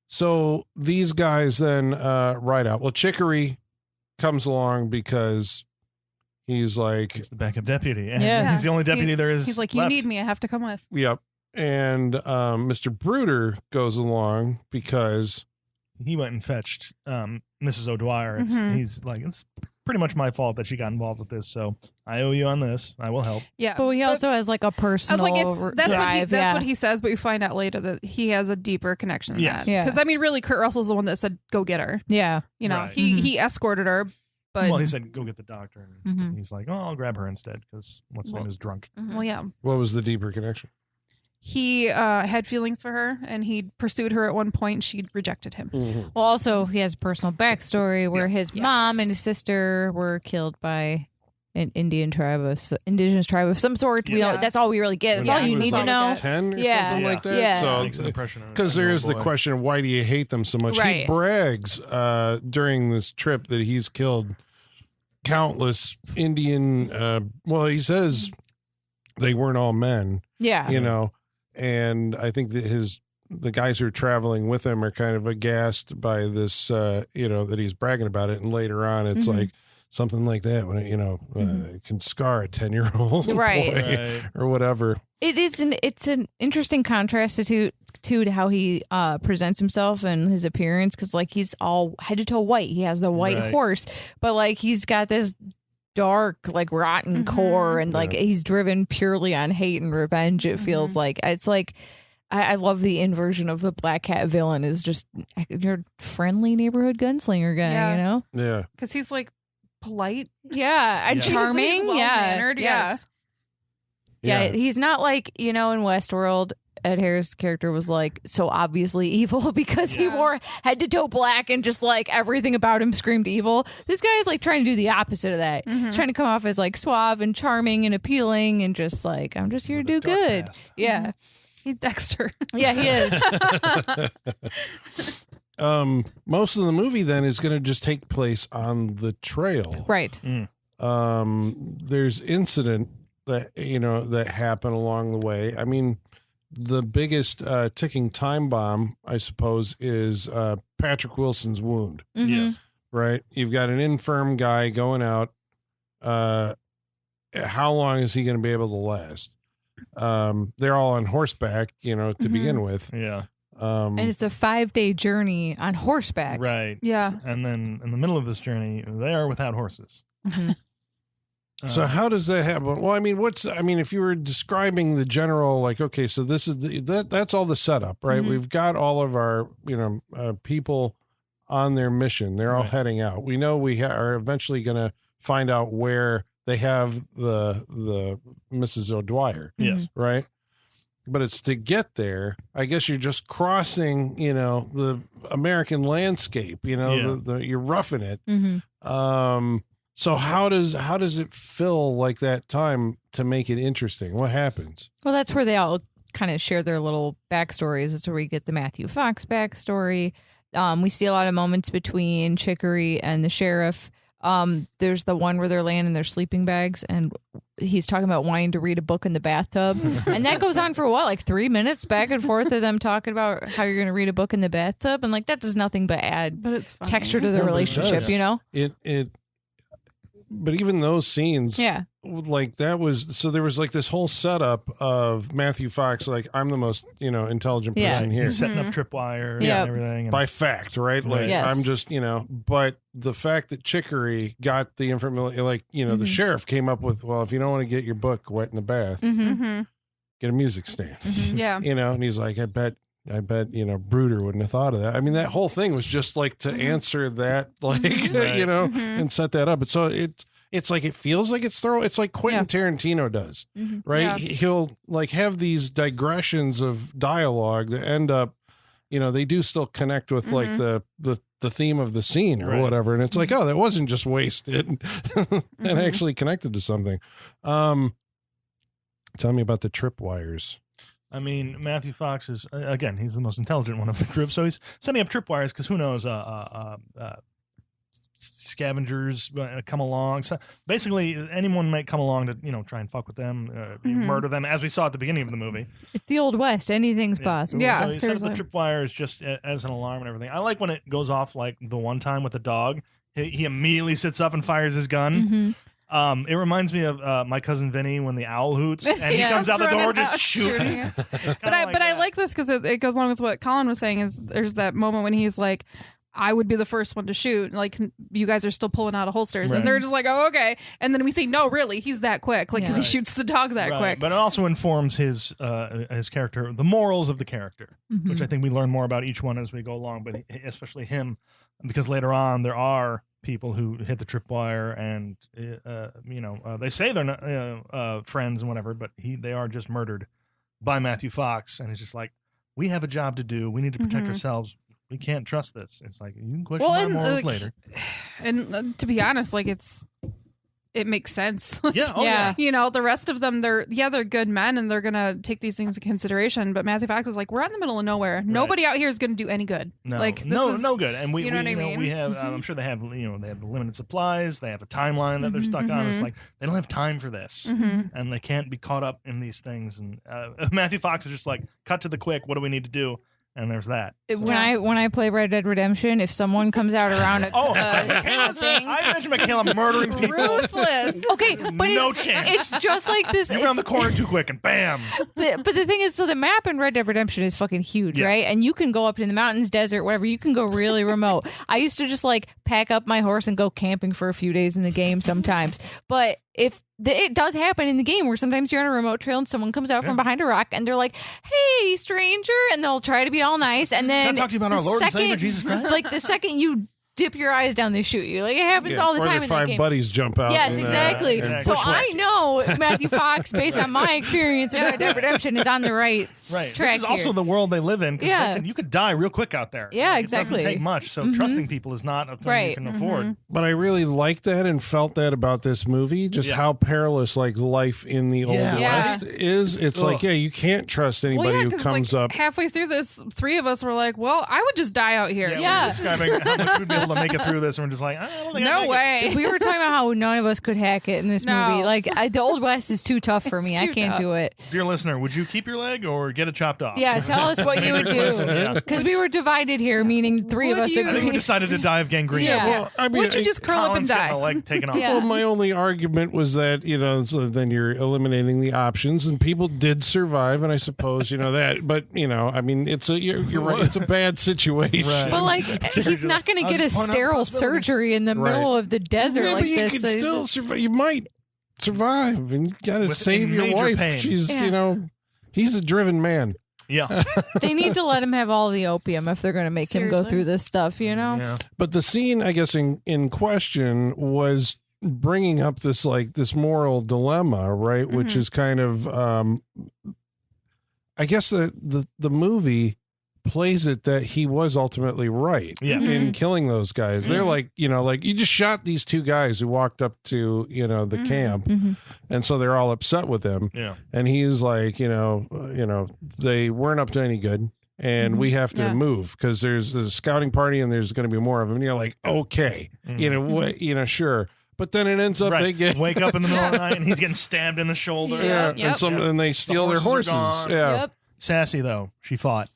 So these guys then ride out. Well, Chicory comes along because he's like, He's the backup deputy. And Yeah. he's the only deputy there is. He's like, you left. need me. I have to come with. yep. And Mr. Bruder goes along because He went and fetched Mrs. O'Dwyer. Mhm. He's like, it's pretty much my fault that she got involved with this. So I owe you on this. I will help. Yeah. But he also has like a I was personal like, that's drive. what he says, but you find out later that he has a deeper connection than Yes. that. Yeah. Because I mean, really, Kurt Russell's the one that said, "Go get her." Yeah. You know, Right. he escorted her, but Well, he said, go get the doctor. And Mhm. he's like, oh, I'll grab her instead because what's name is drunk. well, yeah, what was the deeper connection? he had feelings for her, and he pursued her at one point. She rejected him. Well, also he has a personal backstory where his Yes. mom and his sister were killed by an indigenous tribe of some sort. We Yeah. don't, that's all we really get. That's Yeah. all you He was need to like know. 10 or Yeah. something like that. Yeah. So Makes an impression on because a there is the boy. question of why do you hate them so much? He Right. brags during this trip that he's killed countless Indian. Well, he says they weren't all men, Yeah. you know, and I think that the guys who are traveling with him are kind of aghast by this, you know, that he's bragging about it, and later on it's Mhm. like something like that when it, you know, it can scar a 10-year-old Right. boy Right. or whatever. It's an interesting contrast to how he presents himself and his appearance, because like he's all head to toe white. He has the white Right. horse, but like he's got this dark, like rotten Mhm. core, and like Yeah. he's driven purely on hate and revenge. It feels like it's like. I love the inversion of the Black Cat villain is just your friendly neighborhood gunslinger guy, Yeah. you know? Yeah. Because he's like polite, Yeah, and Yeah. charming. He's well-mannered, Yes. Yeah, he's not like, you know, in Westworld, Ed Harris' character was like so obviously evil because he Yeah. wore head to toe black and just like everything about him screamed evil. This guy is like trying to do the opposite of that. Mhm. He's trying to come off as like suave and charming and appealing and just like, I'm just here to With a do dark good. past. Yeah. He's Dexter. Yeah, he is. Most of the movie then is going to just take place on the trail. Right. There's incident that, you know, that happen along the way. I mean, the biggest ticking time bomb, I suppose, is Patrick Wilson's wound, Mhm. Yes. right? You've got an infirm guy going out. How long is he going to be able to last? They're all on horseback, you know, to Mhm. begin with. Yeah. And it's a 5-day journey on horseback. Right. Yeah. And then in the middle of this journey, they are without horses. Mhm. So how does that happen? Well, I mean, if you were describing the general, like, okay, so this is that's all the setup, right? Mhm. We've got all of our, you know, people on their mission. They're all Right. heading out. We know we are eventually going to find out where they have the Mrs. O'Dwyer, Yes. right? But it's to get there. I guess you're just crossing, you know, the American landscape. You know, Yeah. you're roughing it. Mhm. So how does it fill like that time to make it interesting? What happens? Well, that's where they all kind of share their little backstories. That's where we get the Matthew Fox backstory. We see a lot of moments between Chicory and the sheriff. There's the one where they're laying in their sleeping bags and he's talking about wanting to read a book in the bathtub. And that goes on for what, like 3 minutes back and forth of them talking about how you're going to read a book in the bathtub. And like, that does nothing but add But it's funny. texture to the No, but it relationship, does. you know? But even those scenes, Yeah. like that was, so there was like this whole setup of Matthew Fox, like I'm the most, you know, intelligent Yeah. person here He's setting Mhm. up tripwire Yeah. and everything. And by fact, right? Like Right. Yes. I'm just, you know, but the fact that Chicory got the information, like, you know, the Mhm. sheriff came up with, well, if you don't want to get your book wet in the bath, Mm-hmm. Mm-hmm. get a music stand, Yeah. you know, and he's like, I bet, you know, Bruder wouldn't have thought of that. I mean, that whole thing was just like to answer that, like, Mhm. Right. you know, Mhm. and set that up. And so it's like it feels like it's thorough. It's like Quentin Tarantino does, right? Yeah. He'll like have these digressions of dialogue that end up, they do still connect with like the theme of the scene or whatever, and it's like, oh, that wasn't just wasted and actually connected to something. Tell me about the tripwires. I mean, Matthew Fox is, again, he's the most intelligent one of the group. So he's setting up tripwires because who knows, scavengers come along. So basically, anyone might come along to, try and fuck with them, murder them, as we saw at the beginning of the movie. It's the Old West. Anything's possible. Yeah, So he sets up the tripwires just as an alarm and everything. I like when it goes off like the one time with the dog. He immediately sits up and fires his gun. It reminds me of my cousin Vinny when the owl hoots and he comes out the door just shooting. I like this because it goes along with what Colin was saying. Is there's that moment when he's like, I would be the first one to shoot. Like, you guys are still pulling out of holsters, and they're just like, oh, okay. And then we say, no, really, he's that quick, like because he shoots the dog that quick. But it also informs his character, the morals of the character, which I think we learn more about each one as we go along. But especially him, because later on there are people who hit the tripwire, and they say they're not friends and whatever, but they are just murdered by Matthew Fox, and it's just like, we have a job to do. We need to protect ourselves. We can't trust this. It's like, you can question our morals later. And to be honest, like it makes sense. Yeah. The rest of them, they're good men and they're gonna take these things into consideration. But Matthew Fox is like, we're out in the middle of nowhere. Right. Nobody out here is gonna do any good. No, like no good. And we know what I mean? We have. I'm sure they have. They have the limited supplies. They have a timeline that they're stuck on. It's like they don't have time for this, and they can't be caught up in these things. And Matthew Fox is just like, cut to the quick. What do we need to do? And there's that. So. When I play Red Dead Redemption, if someone comes out around a thing, I imagine Michaela murdering people. Ruthless. Okay, but no chance. It's just like this. You're around the corner too quick, and bam. But the thing is, so the map in Red Dead Redemption is fucking huge, right? And you can go up in the mountains, desert, whatever. You can go really remote. I used to just like pack up my horse and go camping for a few days in the game sometimes. But it does happen in the game where sometimes you're on a remote trail and someone comes out from behind a rock and they're like, "Hey, stranger," and they'll try to be all nice, and then can I talk to you about our Lord and Savior Jesus Christ? Like the second you dip your eyes down, they shoot you. Like it happens all the time in that five game. buddies jump out. Yes, exactly. So I know Matthew Fox, based on my experience in Red Dead Redemption, is on the right track. This is also the world they live in. You could die real quick out there. Yeah, exactly. It doesn't take much. So trusting people is not a thing you can afford. But I really liked that and felt that about this movie, just how perilous like life in the Old West is. It's like, you can't trust anybody who comes up. Halfway through this, three of us were like, well, I would just die out here. Yeah. Describing how much we'd be able to make it through this, and we're just like, I don't think no way. We were talking about how none of us could hack it in this movie. Like the Old West is too tough for me. I can't do it. Dear listener, would you keep your leg or get it chopped off? Yeah, tell us what you would do. Because we were divided here, meaning three of us I think we decided to die of gangrene. Yeah. Well, I mean, would you just curl up and die? A leg taken off. Well, my only argument was that, so then you're eliminating the options, and people did survive, and I suppose, that. But, I mean, you're right. It's a bad situation. Right. But, like, he's not going to get a sterile surgery in the middle of the desert like you this. You can still survive. You might survive, and you got to save your wife. Pain. She's, he's a driven man. Yeah. They need to let him have all the opium if they're going to make him go through this stuff, Yeah. But the scene, I guess, in question was bringing up this moral dilemma, right? Which is kind of, I guess the movie plays it that he was ultimately right in killing those guys. They're like, you just shot these two guys who walked up to, the camp. And so they're all upset with him. Yeah. And he's like, they weren't up to any good. And we have to move because there's a scouting party and there's going to be more of them. And you're like, okay, sure. But then it ends up they get wake up in the middle of the night and he's getting stabbed in the shoulder. And they steal their horses. Yeah. Sassy though, she fought.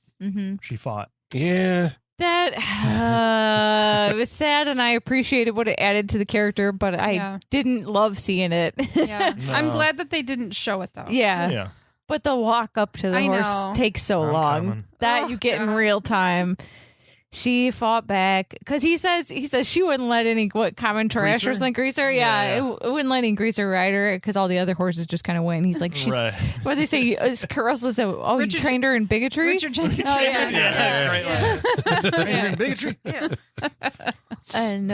She fought. Yeah. That it was sad, and I appreciated what it added to the character, but I didn't love seeing it. No. I'm glad that they didn't show it though. Yeah. But the walk up to the horse takes so long. Coming. That you get in real time. She fought back because he says she wouldn't let any common trash or something. Greaser, it wouldn't let any greaser ride her because all the other horses just kind of went. He's like, she's what do they say? Caruso said, "Oh, Richard, you trained her in bigotry." Richard trained her in bigotry. Yeah. And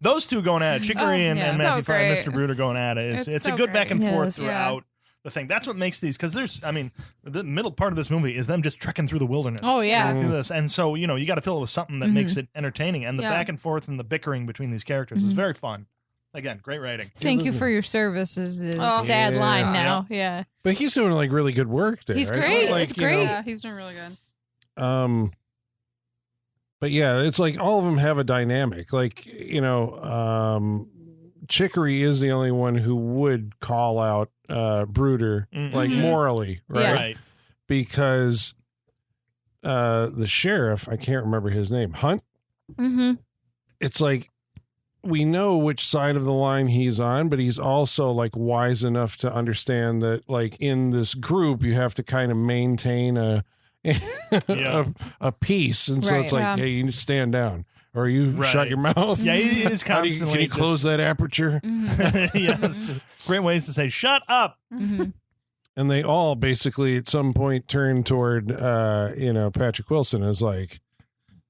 Those two going at it, Chicory and so Matthew Fry and great. Mr. Brood are going at it. It's so a good back and great. forth Yes. throughout the thing. That's what makes these, because the middle part of this movie is them just trekking through the wilderness. Oh, yeah. Through this. And so, you got to fill it with something that makes it entertaining. And the Yeah. back and forth and the bickering between these characters is very fun. Again, great writing. thank you for your service is the Oh. sad Yeah. line now. Yeah. But he's doing like really good work there. He's I great. thought, It's great. Yeah, he's doing really good. But yeah, it's like all of them have a dynamic. Like, Chicory is the only one who would call out Brooder, like morally, right? Yeah. Right. Because the sheriff, I can't remember his name, Hunt. Mm-hmm. It's like we know which side of the line he's on, but he's also like wise enough to understand that like in this group you have to kind of maintain a peace, and so it's like, Right. hey, you need to stand down or you Right. shut your mouth. Yeah, he is How do you- constantly. can you close that aperture? Yes. Great ways to say, shut up. Mm-hmm. And they all basically at some point turn toward Patrick Wilson as like,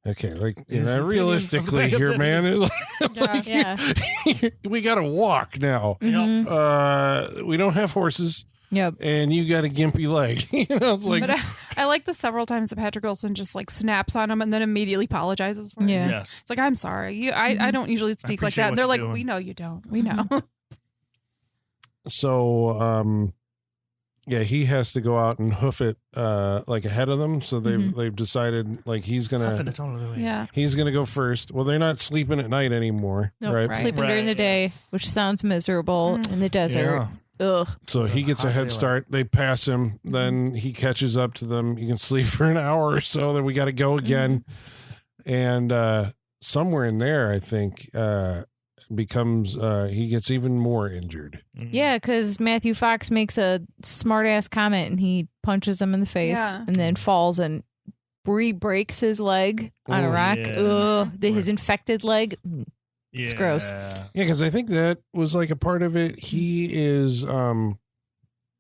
okay, like His opinion of the realistically bag of here, it. man, Yeah. we gotta walk now. Mhm. We don't have horses. Yep. And you got a gimpy leg. It's like, But I like the several times that Patrick Wilson just like snaps on him and then immediately apologizes for it. Yeah. Yes. It's like, I'm sorry. I don't usually speak like appreciate that. And what they're you're like, doing. we know you don't. We know. so he has to go out and hoof it like ahead of them. So they've decided like he's gonna Yeah. go first. Well, they're not sleeping at night anymore, Nope. right? Sleeping during the day, which sounds miserable in the desert. Ugh. So he gets a hot head daylight. start. They pass him. Then he catches up to them. You can sleep for an hour or so. Then we got to go again. And somewhere in there, I think, becomes he gets even more injured. Yeah, because Matthew Fox makes a smart ass comment and he punches him in the face Yeah. and then falls and breaks his leg on a Oh, rock. yeah. Ugh. His infected leg. It's gross. Yeah, because I think that was like a part of it. He is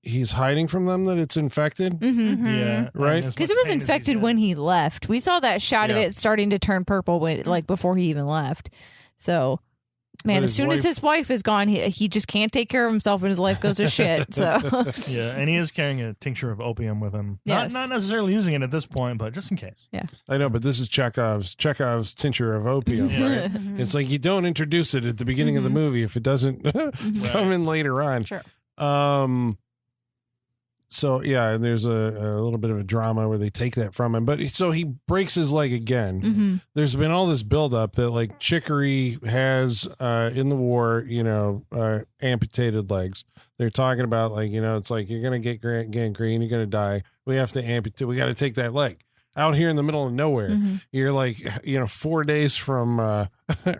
he's hiding from them that it's infected. Mm-hmm. Yeah. Right? Because it was infected when he left. We saw that shot of Yeah. it starting to turn purple like before he even left. So, man, But as his soon as wife- his wife is gone, he just can't take care of himself and his life goes to shit. So, Yeah, and he is carrying a tincture of opium with him. Yes. Not necessarily using it at this point, but just in case. I know, but this is Chekhov's tincture of opium, right? It's like you don't introduce it at the beginning of the movie if it doesn't come in later on. Sure. So yeah, and there's a little bit of a drama where they take that from him. But so he breaks his leg again. mm-hmm. There's been all this buildup that like Chicory has in the war, amputated legs. They're talking about like, it's like you're gonna get gangrene, you're gonna die. We have to amputate. We got to take that leg. Out here in the middle of nowhere, you're like, 4 days from or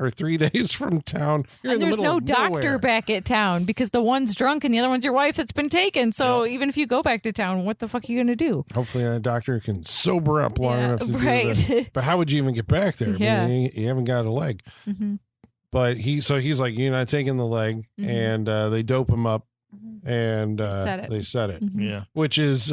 3 days from town. You're And in the there's middle no of doctor nowhere. back at town because the one's drunk and the other one's your wife that's been taken. So even if you go back to town, what the fuck are you going to do? Hopefully, that doctor can sober up long enough to do Right. that. But how would you even get back there? I Yeah. mean, you haven't got a leg. Mhm. But he's like, you're not taking the leg, and they dope him up, and they set it, Yeah. which is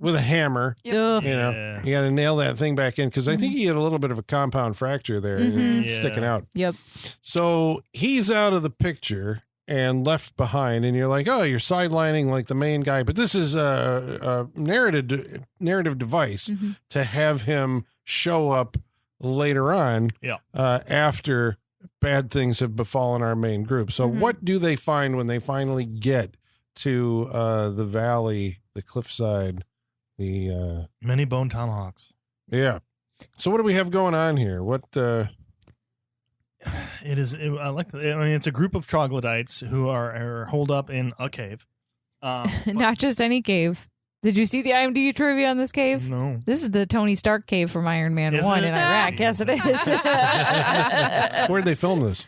with a hammer. Ugh. You know, Yeah. you got to nail that thing back in because I think he had a little bit of a compound fracture there, Mhm. sticking Yeah. out. Yep. So he's out of the picture and left behind, and you're like, oh, you're sidelining like the main guy. But this is a narrative device to have him show up later on, after bad things have befallen our main group. So what do they find when they finally get to the valley, the cliffside, the Many bone tomahawks. yeah. So what do we have going on here? What It's a group of troglodytes who are holed up in a cave. Not just any cave. Did you see the IMDb trivia on this cave? No. This is the Tony Stark cave from Iron Man Is 1 it? in Iraq. Yes, it is. where'd they film this?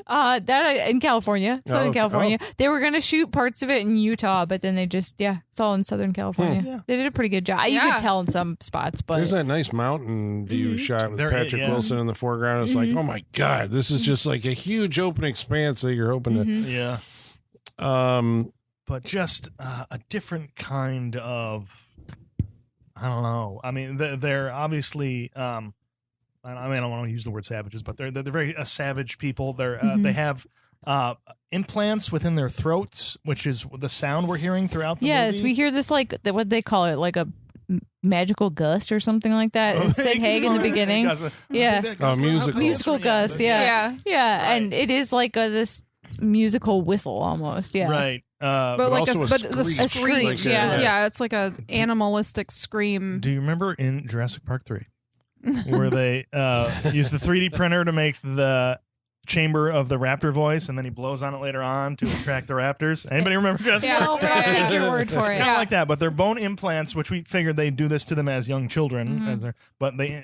That in California, Southern okay. California. They were going to shoot parts of it in Utah, but then they just, it's all in Southern California. Yeah. They did a pretty good job. You Yeah. could tell in some spots, but There's that nice mountain view shot with There is, Patrick yeah. Wilson in the foreground. It's like, oh my God, this is just like a huge open expanse that you're hoping Yeah. to. But just a different kind of, I don't know. I mean, they're obviously I mean, I don't want to use the word savages, but they're very savage people. They have implants within their throats, which is the sound we're hearing throughout the Yes, movie. we hear this like what they call it, like a magical gust or something like that. It said Haig in the beginning. Yeah. Musical gust. Yeah. Yeah. And it is like this musical whistle almost. Yeah. Right. But like also a screech. Like Yeah, it's like a animalistic scream. Do you remember in Jurassic Park 3 where they used the 3D printer to make the chamber of the raptor voice, and then he blows on it later on to attract the raptors? Anybody remember Jurassic Yeah. Park? No, but I'll take your word for It's it. kind of like that, but they're bone implants, which we figured they do this to them as young children. But they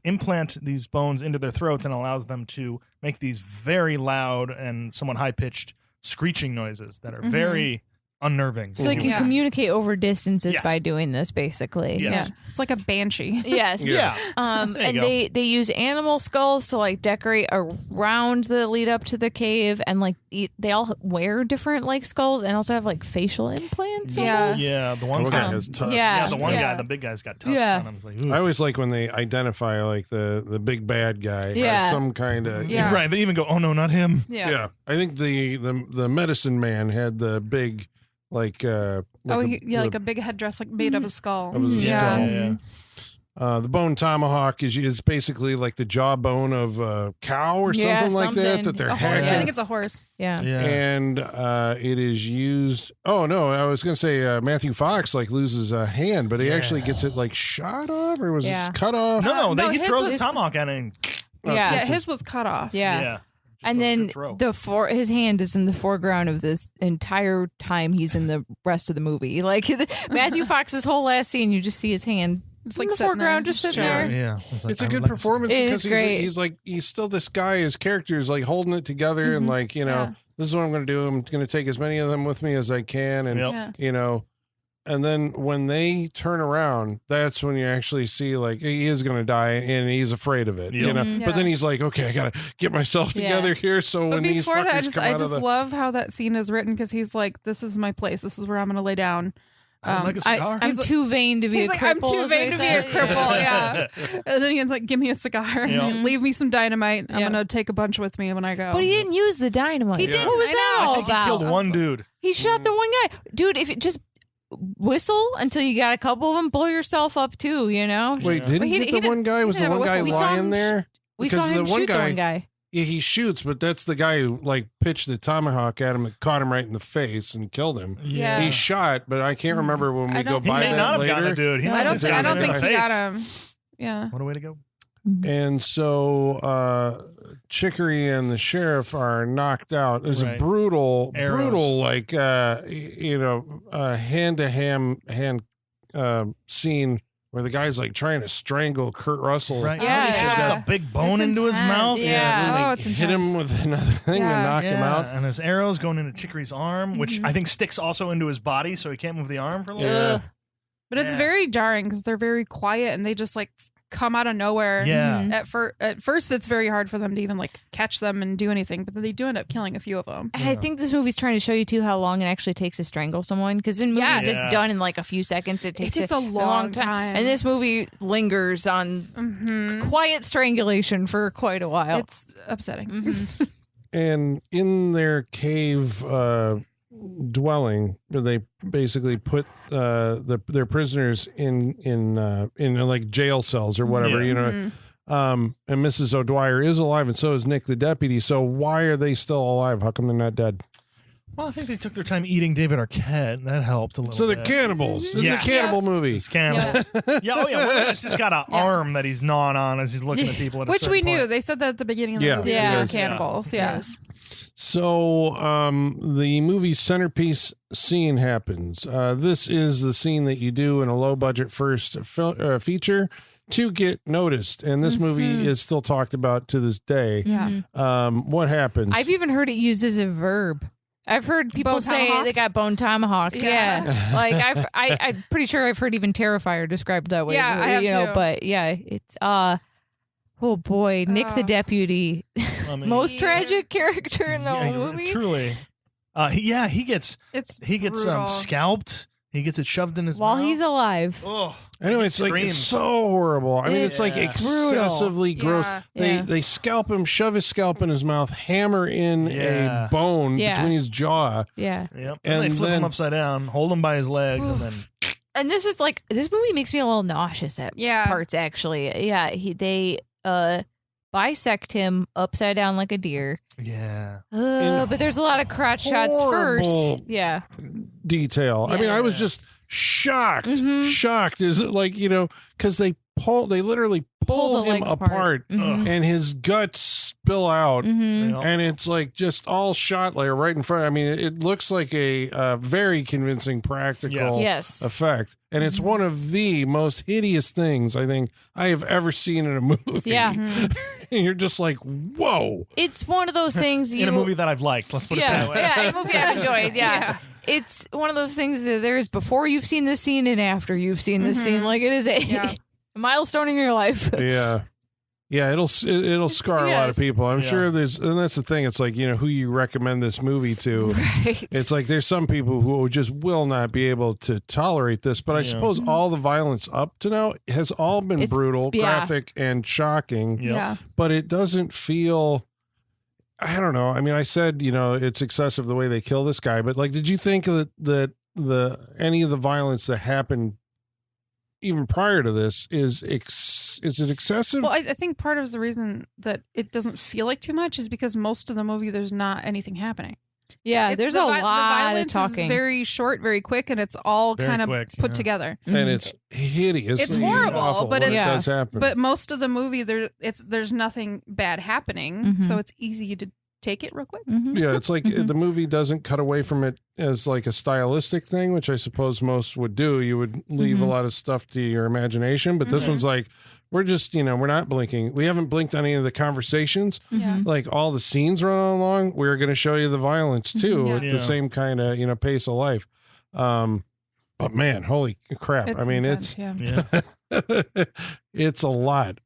implant these bones into their throats and allows them to make these very loud and somewhat high-pitched screeching noises that are very unnerving. So they can Yeah. communicate over distances Yes. by doing this, basically. Yes. Yeah, it's like a banshee. Yes. Yeah. And There you go. they use animal skulls to like decorate around the lead up to the cave, and like they all wear different like skulls and also have like facial implants. Yeah. almost. Yeah, the one's One guy got has tusks. yeah. the one yeah. guy, the big guy's got tusks Yeah. on him. It's like, ooh. I always like when they identify like the big bad guy Yeah. as some kind of Yeah. Right, they even go, oh no, not him. Yeah. I think the medicine man had the big like Like a big headdress, like made of a skull. Of a yeah. skull. Yeah. the bone tomahawk is basically like the jawbone of a cow or something Yeah, like that something. they're A horse. hacking. I think it's a horse. Yeah. And it is used. Oh no, I was going to say Matthew Fox like loses a hand, but he actually gets it like shot off, or was Yeah. it cut off? No, No, he his throws was- a tomahawk at him. Yeah. Yeah, his was cut off. Yeah. Just And goes then to throw. his hand is in the foreground of this entire time he's in the rest of the movie. Like Matthew Fox's whole last scene, you just see his hand Just in like the sitting foreground, there, just just sitting there. Yeah, It's a I would good like to see performance It because is great. he's still this guy. His character is like holding it together and like Yeah. this is what I'm going to do. I'm going to take as many of them with me as I can, and Yep. Yeah. and then when they turn around, that's when you actually see like he is going to die and he's afraid of it, Yep. Mhm. But then he's like, okay, I got to get myself Yeah. together here. So But when these before that, fuckers come I out of just the love how that scene is written because he's like, "This is my place. This is where I'm going to lay down." I would like a cigar. I'm too vain to be He's a like, cripple. "I'm too is what vain he to be a said. cripple." Yeah. And then he's like, "Give me a cigar. Yeah. Leave me some dynamite. I'm Yeah. going to take a bunch with me when I go." But he didn't use the dynamite. He didn't, What was I that know. all I think about? he killed one dude. He shot the one guy. Dude, if it just whistle until you got a couple of them, blow yourself up too, you know? Wait, did But he he get the didn't- one guy? he Was the didn't have one a guy whistle. We saw lying him there? We Because saw the him one shoot the one guy. Yeah, he shoots, but that's the guy who like pitched the tomahawk at him and caught him right in the face and killed him. Yeah. He shot, but I can't remember when we I go don't- He by may that not have gotten later. a dude. He No, might I have don't just think. I gotten don't him in think the he face. got him. Yeah. What a way to go. And so Chicory and the sheriff are knocked out. There's a Right. brutal, Arrows. like hand to hand scene where the guy's like trying to strangle Kurt Russell. Right. Yeah, He shoves yeah. the big bone It's into his intense. mouth. Yeah. and then Oh, they it's hit him intense. with another thing Yeah. to knock him Yeah, out. and there's arrows going into Chicory's arm, which Mhm. I think sticks also into his body, so he can't move the arm for a little Yeah. bit. But it's Yeah. very jarring because they're very quiet and they just like come out of nowhere. Yeah. Mhm. At first, it's very hard for them to even like catch them and do anything, but then they do end up killing a few of them. And I think this movie's trying to show you too how long it actually takes to strangle someone. Because in movies Yes. Yeah. it's done in like a few seconds. It takes a long time. And this movie lingers on Mhm. quiet strangulation for quite a while. It's upsetting. Mhm. And in their cave dwelling, they basically put their prisoners in like jail cells or whatever, Yeah. Mhm. And Mrs. O'Dwyer is alive, and so is Nick the deputy. So why are they still alive? How come they're not dead? Well, I think they took their time eating David Arquette. That helped a little So they're bit. cannibals. This Yes. is a cannibal Yes. movie. It's cannibals. Yeah, oh yeah. One of them's just got an arm that he's gnawing on as he's looking at people. At a Which we certain knew. point. They said that at the beginning of the Yeah. movie. Yeah. They were Yes. cannibals. Yeah. Yes. So the movie's centerpiece scene happens. This is the scene that you do in a low budget first feature to get noticed, and this movie is still talked about to this day. Yeah. What happens? I've even heard it used as a verb. I've heard people Bone say tomahawked? they got bone tomahawk. Yeah. Yeah, like I'm pretty sure I've heard even Terrifier described that way. Yeah, I have too. But yeah, it's oh boy, Nick the deputy, I mean, most tragic character in the yeah, whole movie. Truly. He gets It's brutal. brutal. Scalped. He gets it shoved in his while mouth. he's alive. Oh, Anyway, it's like it's so horrible. I mean, it's like Yeah. excessively gross. Yeah. They scalp him, shove his scalp in his mouth, hammer in Yeah. a bone Yeah. between his jaw. Yeah. Yep. And And they flip him then- upside down, hold him by his legs, and then And this is like this movie makes me a little nauseous at Yeah. parts actually. Yeah, they bisect him upside down like a deer. yeah. But there's a lot of crotch shots horrible- first. Yeah. Detail. I mean, I was just shocked. Mhm. Shocked is it like, because they literally pull the him legs apart Mhm. and his guts spill out. Mhm. Yep. And it's like just all shot like right in front. I mean, it looks like a very convincing practical Yes. effect. And it's one of the most hideous things I think I have ever seen in a movie. Yeah. Mhm. And you're just like, whoa. It's one of those things you In a movie that I've liked, let's put it yeah, that way. yeah, in a movie I've enjoyed. Yeah. It's one of those things that there's before you've seen this scene and after you've seen this scene. Like it is a Yeah. milestone in your life. Yeah. Yeah, it'll scar a lot of Yes. people. I'm Yeah. sure and that's the thing. It's like, who you recommend this movie to. Right. It's like there's some people who just will not be able to tolerate this, but I Yeah. suppose all the violence up to now has all been It's- brutal, yeah. graphic, and shocking. Yep. Yeah. But it doesn't feel. I don't know. I mean, I said it's excessive the way they kill this guy, but like, did you think that any of the violence that happened even prior to this is it excessive? Well, I think part of the reason that it doesn't feel like too much is because most of the movie there's not anything happening. Yeah, It's there's the a vi- the lot of violence talking. is very short, very quick, and it's all Very kind of quick, put yeah. together. and Mhm. it's hideous. It's horrible, awful but when it's- it does happen. But most of the movie there's nothing bad happening, Mhm. so it's easy to take it real quick. Mhm. yeah, it's like Mhm. the movie doesn't cut away from it as like a stylistic thing, which I suppose most would do. You would leave a Mhm. lot of stuff to your imagination, but this Mhm. one's like, we're just, we're not blinking. We haven't blinked on any of the conversations. Yeah. Mhm. Like all the scenes running along, we're going to show you the violence too Yeah. at Yeah. the same kind of, pace of life. But man, holy crap. I mean, intense, yeah. Yeah. it's a lot.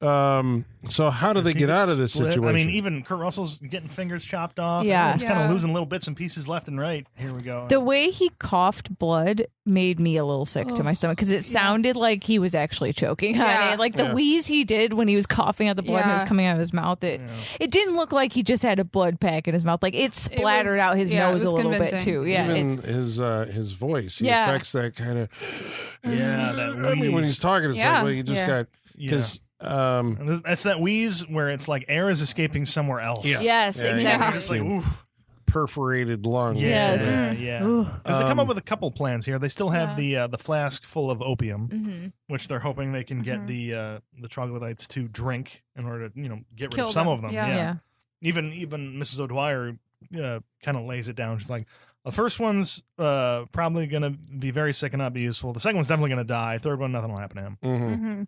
So how do they He get gets out of this split. situation? I mean, even Kurt Russell's getting fingers chopped off. Yeah. He's kind Yeah. of losing little bits and pieces left and right. Here we go. The way he coughed blood made me a little sick to Oh. my stomach because it sounded like he was actually choking on Yeah. it. Like the Yeah. wheeze he did when he was coughing out the blood and it was Yeah. coming out of his mouth. Yeah. It didn't look like he just had a blood pack in his mouth. Like it splattered out his it nose a was little bit convincing. too. Yeah, even it's his voice, he Yeah. affects that kind of. Yeah, that I mean, when wheeze. he's talking, it's Yeah. like, well, you just Yeah. got Yeah. because. And that's that wheeze where it's like air is escaping somewhere else. Yeah. yes, Yeah, exactly. You're just like, oof. Perforated lung. Yeah, Yes. yeah. Ooh. Because they come up with a couple plans here. They still have Yeah. the flask full of opium, Mhm. which they're hoping they can get Mhm. the troglodytes to drink in order to get rid Kill of some them. of them. Yeah. Yeah. Even Mrs. O'Dwyer kind of lays it down. She's like, the first one's probably going to be very sick and not be useful. The second one's definitely going to die. Third one, nothing will happen to him. Mm-hmm. Mhm.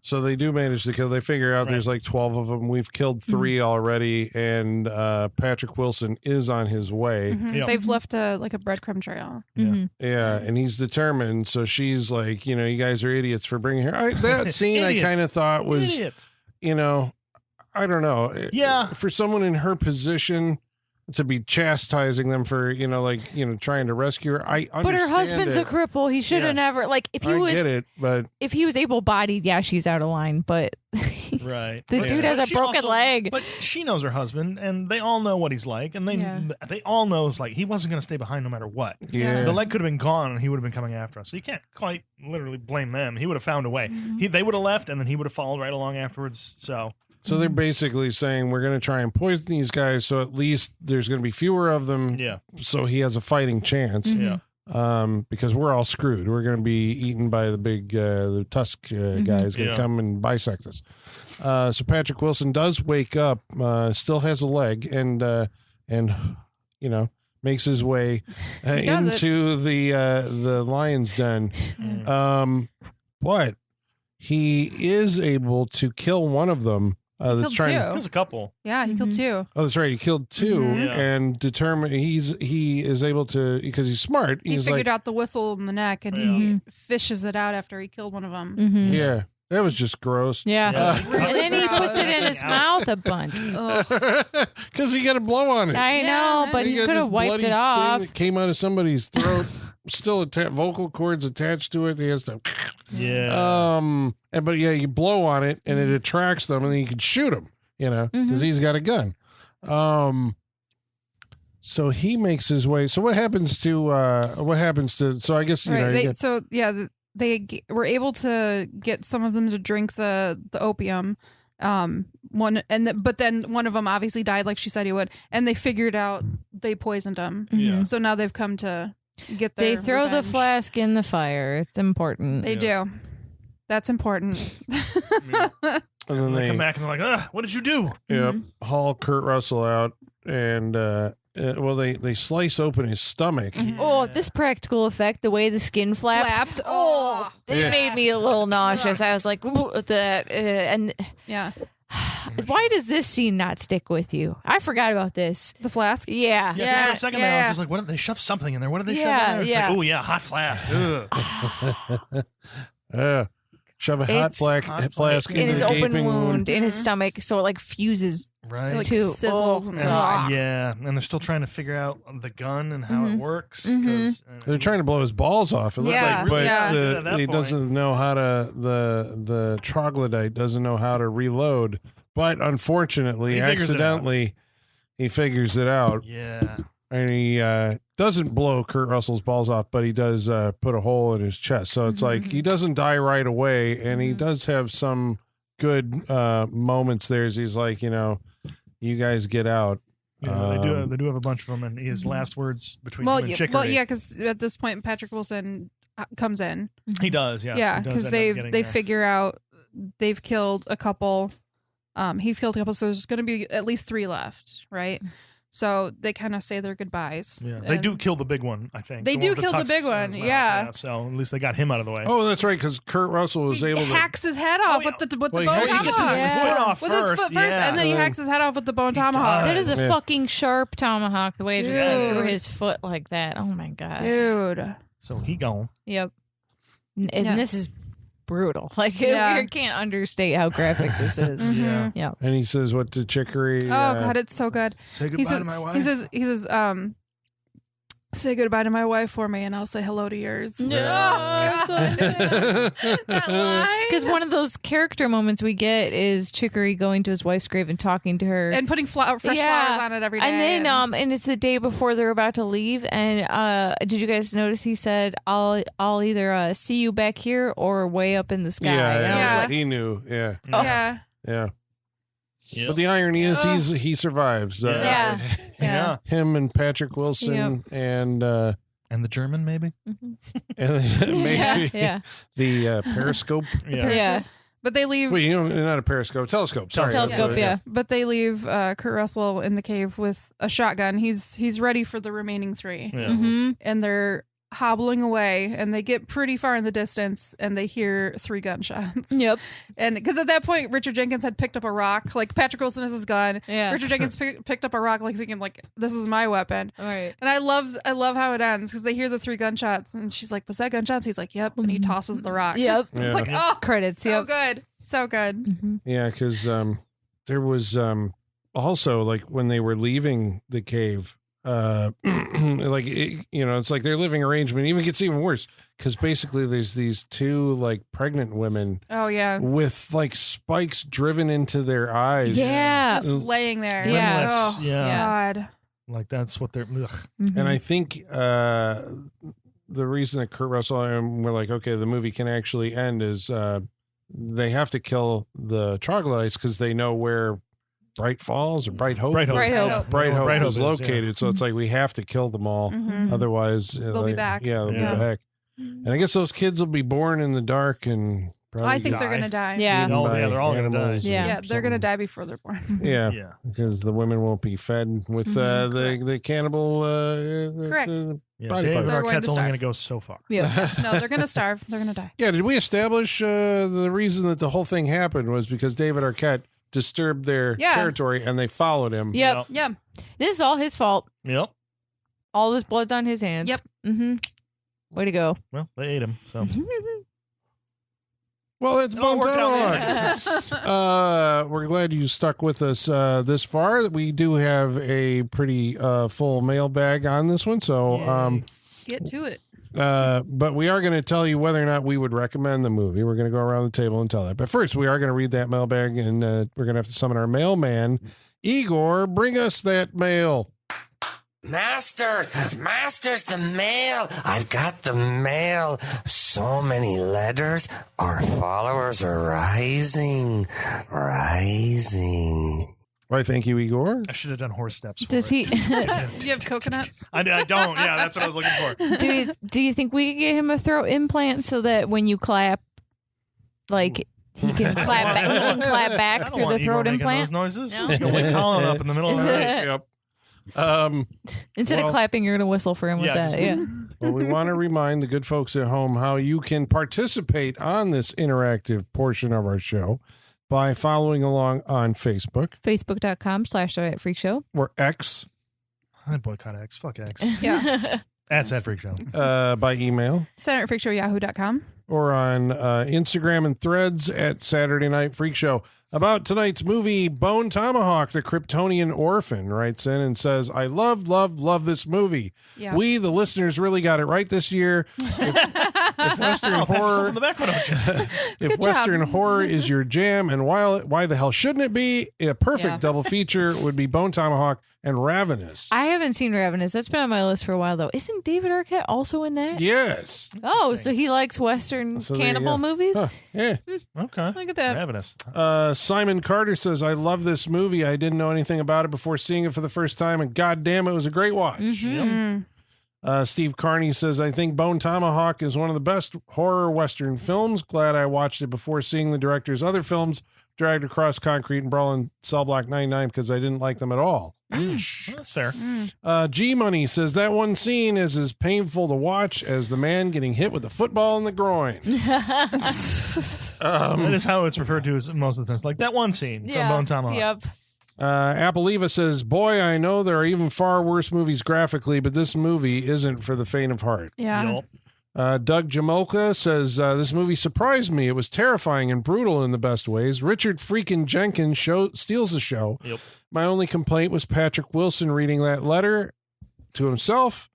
So they do manage to kill. They figure out Right. there's like 12 of them. We've killed 3 already, and Patrick Wilson is on his way. Mhm. Yeah. They've left a breadcrumb trail. Mhm. Yeah, and he's determined. So she's like, you guys are idiots for bringing her. That scene I Idiots. kind of thought was, Idiots. I don't know. Yeah. For someone in her position to be chastising them for, trying to rescue her. I understand But her husband's it. a cripple. He should have Yeah. never if he I was get it, but if he was able bodied, yeah, she's out of line. But Right. The dude has a she broken also- leg. But she knows her husband, and they all know what he's like, and Yeah. they all know it's like he wasn't going to stay behind no matter what. yeah. The leg could have been gone, and he would have been coming after us. So you can't quite literally blame them. He would have found a way. They would have left, and then he would have followed right along afterwards. So So they're basically saying we're going to try and poison these guys, so at least there's going to be fewer of them, yeah, so he has a fighting chance. Mhm. yeah. Because we're all screwed. We're going to be eaten by the big, the tusk guys going to Yeah. come and bisect us. So Patrick Wilson does wake up, still has a leg, and makes his way He does into the lion's den. Mm. But he is able to kill one of them. That's killed trying. two. Kills a couple. Yeah, he killed Mhm. two. Oh, that's right. He killed 2 Mhm. Yeah. and determined he is able to, because he's smart. He He's figured like, out the whistle in the neck, and Yeah. he fishes it out after he killed one of them. Mhm. yeah, that was just gross. Yeah. Yeah. And then he puts it in his mouth a bunch. Because he got a blow on it. I Yeah, know, but He he got could have this wiped bloody it thing off. that came out of somebody's throat. still vocal cords attached to it. He has to. Yeah. But yeah, you blow on it and it attracts them, and then you can shoot him. Because he's got a gun. So he makes his way. So what happens to? So I guess they were able to get some of them to drink the opium. But then one of them obviously died, like she said he would, and they figured out they poisoned him. Yeah. So now they've come to get their They throw the revenge. flask in the fire. It's important. They do. That's important. And then they come back and they're like, what did you do? Yep. Haul Kurt Russell out, and they slice open his stomach. Oh, this practical effect, the way the skin flapped. Oh, It made me a little nauseous. I was like, and yeah. why does this scene not stick with you? I forgot about this. The flask. Yeah. Yeah, for a second there, I was just like, what did they shove something in there? What did they shove in there? It's like, oh, yeah, hot flask. Ugh. Shove a hot flask in into his the open gaping wound in his stomach, so it like fuses. Right. It, like, Too. sizzles and God. Yeah, and they're still trying to figure out the gun and how it works. 'Cause, They're trying to blow his balls off. It looked Yeah. like, but Yeah. At that he point. doesn't know how to. The troglodyte doesn't know how to reload. But unfortunately, He figures it out. accidentally, he figures it out, Yeah. and he doesn't blow Kurt Russell's balls off, but he does put a hole in his chest. So it's like he doesn't die right away, and he does have some good moments there. As he's like, you guys get out. Yeah, they do have a bunch of them, and his last words between him and Chicory. Because at this point Patrick Wilson comes in. He does, yeah. Yeah, He does because end up they getting there. figure out they've killed a couple. He's killed a couple, so there's going to be at least 3 left, right? So they kind of say their goodbyes. Yeah. They And do kill the big one, I think. They The do one with kill the tux big in one, his mouth, yeah. So at least they got him out of the way. Oh, that's right, because Kurt Russell was He able to. hacks his head off yeah. with the Well, bone he hacks- he gets his tomahawk. foot off With first. his foot first, yeah. and then he hacks his head off with the bone He tomahawk. does. That is a Yeah. fucking sharp tomahawk. The way it just went through Dude. his foot like that. Oh my god. Dude. So he gone. Yep. And Yeah. this is brutal. Like Yeah. we can't understate how graphic this is. Mhm. Yeah. And he says, "What to Chicory?" Oh God, it's so good. Say He goodbye says, to my wife. he says, say goodbye to my wife for me, and I'll say hello to yours. No, God. That line. Because one of those character moments we get is Chicory going to his wife's grave and talking to her. And putting fresh Yeah. flowers on it every day. And then and it's the day before they're about to leave, and did you guys notice he said I'll either see you back here or way up in the sky. Yeah, And I was Yeah. like, he knew. Yeah, yeah. yeah. Yep. But the irony is, he survives. Yeah. Yeah. Him and Patrick Wilson and And the German, maybe? maybe yeah. the periscope. Yeah. But they leave. Wait, not a periscope, telescope. Sorry, Telescope, yeah. But they leave Kurt Russell in the cave with a shotgun. He's ready for the remaining 3, Yeah. Mm-hmm. and they're hobbling away, and they get pretty far in the distance, and they hear 3 gunshots. Yep. And because at that point, Richard Jenkins had picked up a rock. Like, Patrick Wilson has his gun. Yeah. Richard Jenkins picked up a rock, like thinking, like, this is my weapon. All right. And I love how it ends, because they hear the 3 gunshots, and she's like, "Was that gunshots?" He's like, "Yep." And he tosses the rock. Yep. It's Yeah. like, oh, Credits. so Yep. good, so good. Mhm. Yeah, because there was also, like, when they were leaving the cave, like it's like their living arrangement even gets even worse, because basically there's these 2 like pregnant women Oh yeah, with like spikes driven into their eyes. Yeah. just laying there. Yeah. Limbless, Oh yeah. God. Like that's what they're. Ugh. Mhm. And I think the reason that Kurt Russell and we're like, okay, the movie can actually end is they have to kill the troglodytes because they know where Bright Falls or Bright Hope. Bright Hope. Bright Hope. Yeah. Bright Hope Bright is Hope located, so it's like we have to kill them all. Mhm. Otherwise, They'll be back. Yeah, they'll Yeah. be back. And I guess those kids will be born in the dark and probably I think get they're gonna die. Yeah. eaten Oh, by yeah, they're all gonna die. animals Yeah. or Yeah, they're gonna something. die before they're born. Yeah, Yeah. because the women won't be fed with the cannibal. Correct. Yeah. Body David part. They're going Arquette's to only starve. going to go so far. Yeah. No, they're gonna starve. They're gonna die. Yeah, did we establish the reason that the whole thing happened was because David Arquette disturbed their Yeah. territory and they followed him? Yep. Yeah. This is all his fault. Yep. All his blood's on his hands. Yep. Mm-hmm. Way to go. Well, they ate him. So Well, it's Oh, Bone it worked out. Tomahawk. We're glad you stuck with us this far. We do have a pretty full mailbag on this one, so Get to it. But we are going to tell you whether or not we would recommend the movie. We're going to go around the table and tell that. But first, we are going to read that mailbag, and we're going to have to summon our mailman. Igor, bring us that mail. Masters, the mail. I've got the mail. So many letters. Our followers are rising. Why, thank you, Igor. I should have done horse steps. For Does it. he? Do you have coconuts? I don't. Yeah, that's what I was looking for. Do you think we could get him a throat implant so that when you clap, like he can clap back? He can clap I back don't through want the Igor throat making implant. those noises. No? You're gonna wake Colin up in the middle of the night. Yep. Instead Well- of clapping, you're gonna whistle for him with Yeah. that. Yeah. Well, we want to remind the good folks at home how you can participate on this interactive portion of our show by following along on Facebook Facebook.com/Freak Show. or X, I'd boycott X. Fuck X. Yeah. At Sad Freak Show. by email, SaturdayNightFreakShow@yahoo.com. or on Instagram and Threads at Saturday Night Freak Show. About tonight's movie, Bone Tomahawk, the Kryptonian Orphan, writes in and says, I love this movie. Yeah. We, the listeners, really got it right this year. If Western Oh, pat yourself horror... on the back, why don't you? If Good Western job. horror is your jam, and why the hell shouldn't it be? A perfect Yeah. double feature would be Bone Tomahawk and Ravenous. I haven't seen Ravenous. That's been on my list for a while, though. Isn't David Arquette also in that? Yes. Oh, so he likes Western So there you cannibal go. movies? Huh, yeah. Okay. Look at that. Ravenous. Simon Carter says, I love this movie. I didn't know anything about it before seeing it for the first time, and goddamn, it was a great watch. Mm. Steve Carney says, I think Bone Tomahawk is one of the best horror Western films. Glad I watched it before seeing the director's other films, Dragged Across Concrete and Brawl in Cell Block 99, because I didn't like them at all. Well, that's fair. G Money says that one scene is as painful to watch as the man getting hit with a football in the groin. That is how it's referred to as most of the times. Like that one scene from Bone Tomahawk. Yep. Appaleva says, boy, I know there are even far worse movies graphically, but this movie isn't for the faint of heart. Yeah. Yup. Doug Jamolka says, this movie surprised me. It was terrifying and brutal in the best ways. Richard freaking Jenkins steals the show. Yep. My only complaint was Patrick Wilson reading that letter to himself.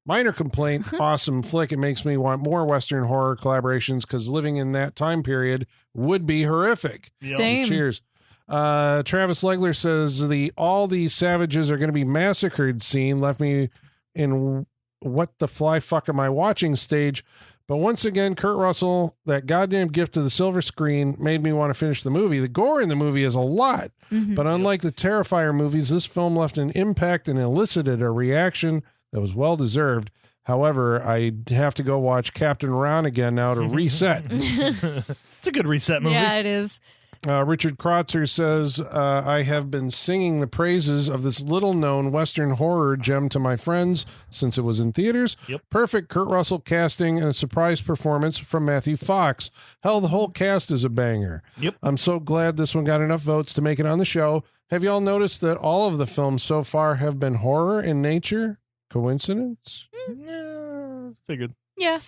Minor complaint, awesome flick. It makes me want more Western horror collaborations because living in that time period would be horrific. Yep. Same. Cheers. Travis Legler says all these savages are going to be massacred scene left me in what the fly fuck am I watching stage. But once again, Kurt Russell, that goddamn gift to the silver screen, made me want to finish the movie. The gore in the movie is a lot, but unlike the Terrifier movies, this film left an impact and elicited a reaction that was well deserved. However, I have to go watch Captain Ron again now to reset. It's a good reset movie. Yeah, it is. Richard Krotzer says, I have been singing the praises of this little-known Western horror gem to my friends since it was in theaters. Yep. Perfect Kurt Russell casting and a surprise performance from Matthew Fox. Hell, the whole cast is a banger. Yep. I'm so glad this one got enough votes to make it on the show. Have y'all noticed that all of the films so far have been horror in nature? Coincidence? Yeah, figured. Yeah.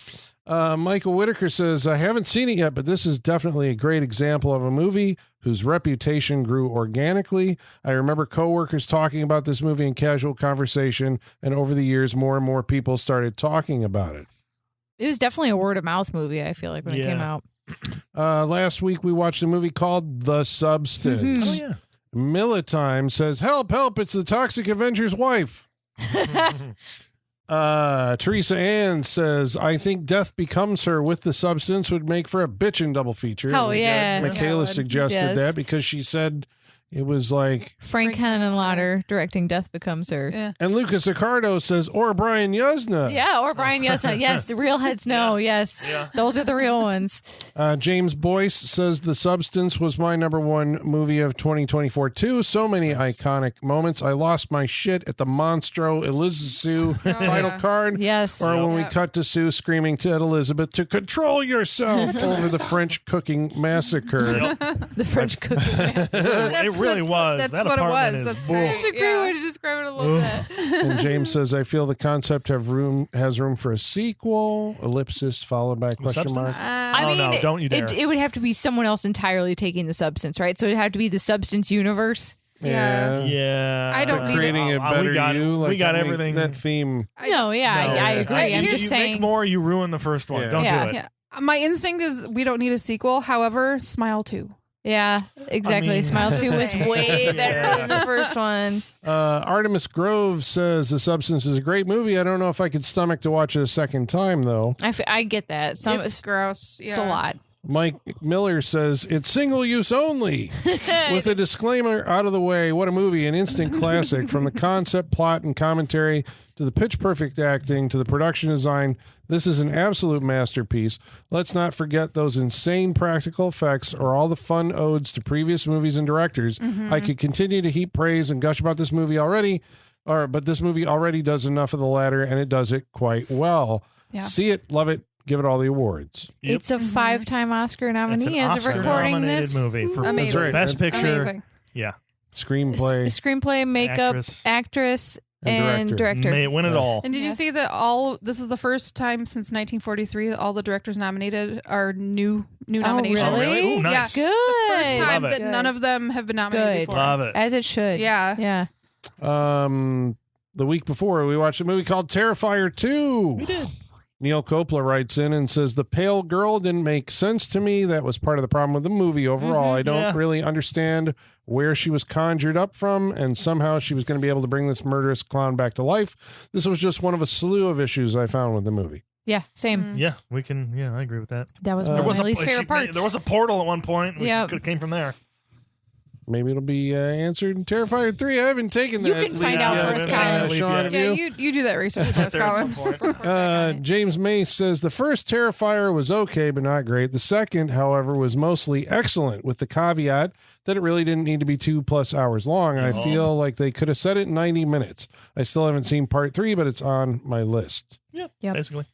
Michael Whitaker says, I haven't seen it yet, but this is definitely a great example of a movie whose reputation grew organically. I remember coworkers talking about this movie in casual conversation, and over the years, more and more people started talking about it. It was definitely a word of mouth movie, I feel like, when it came out. Last week, we watched a movie called The Substance. Oh, yeah. Militime says, help, it's the Toxic Avenger's wife. Teresa Ann says, I think Death Becomes Her with The Substance would make for a bitchin' double feature. Oh, yeah. Michaela Yeah, suggested yes. that because she said it was like, Frank Henenlotter directing Death Becomes Her. Yeah. and Lucas Accardo says, or Brian Yuzna. Yeah, or Brian Yuzna. Yes, the real heads know. Yes, those are the real ones. James Boyce says The Substance was my number one movie of 2024 too. So many iconic moments. I lost my shit at the Monstro Elizasu title yeah. card. Yes. Or when we Yep. cut to Sue screaming to Elizabeth to control yourself over the French cooking massacre. The French cooking. It really was. That's That what it apartment was. is That's bull. great. That's a great Yeah. way to describe it. I love that. And James says, I feel the concept has room for a sequel, ellipsis followed by a question mark. Substance? I Oh, mean, no, don't you dare. It would have to be someone else entirely taking the substance, right? So it'd have to be the substance universe. Yeah. Yeah. I don't But need it. creating a We better got- you. we Like, got I mean, everything. That theme. No, I agree. I'm Here's- just you saying. make more, you ruin the first one. Yeah. Don't Yeah. do it. Yeah. My instinct is we don't need a sequel. However, Smile 2. Yeah, exactly. I mean- Smile 2 was way better Yeah. than the first one. Artemis Grove says The Substance is a great movie. I don't know if I could stomach to watch it a second time, though. I get that. It's gross. Yeah. It's a lot. Mike Miller says it's single use only. With a disclaimer out of the way, what a movie, an instant classic from the concept, plot, and commentary to the pitch perfect acting to the production design. This is an absolute masterpiece. Let's not forget those insane practical effects or all the fun odes to previous movies and directors. I could continue to heap praise and gush about this movie already, but this movie already does enough of the latter, and it does it quite well. Yeah. See it, love it, give it all the awards. Yep. It's a 5-time Oscar It's an nominee as of recording Oscar-nominated this. movie for Amazing. right. Best Picture. Amazing. Yeah. Screenplay Screenplay, makeup, Actress. actress, and director. May win it all. And did you see that this is the first time since 1943 that all the directors nominated are new nominations? really? Oh, really? Ooh, nice. Good. The first time Love it. that none of them have been nominated Good. before. Love it. As it should. Yeah. Yeah. The week before, we watched a movie called Terrifier 2. We did. Neil Coppola writes in and says, the pale girl didn't make sense to me. That was part of the problem with the movie overall. I don't Yeah. really understand where she was conjured up from, and somehow she was going to be able to bring this murderous clown back to life. This was just one of a slew of issues I found with the movie. Yeah. Same. Mm. Yeah, we can. Yeah, I agree with that. That was There one of was my least favorite parts. There was a portal at one point. Which Yep. could have came from there. Maybe it'll be answered in Terrifier 3. I haven't taken You that can find out yet. first, Colin. Sean, have Yeah, you? you do that research for us, There at some Colin. point. James Mace says the first Terrifier was okay, but not great. The second, however, was mostly excellent, with the caveat that it really didn't need to be 2+ hours long. I feel like they could have said it in 90 minutes. I still haven't seen part 3, but it's on my list. Yep. Yep. Basically.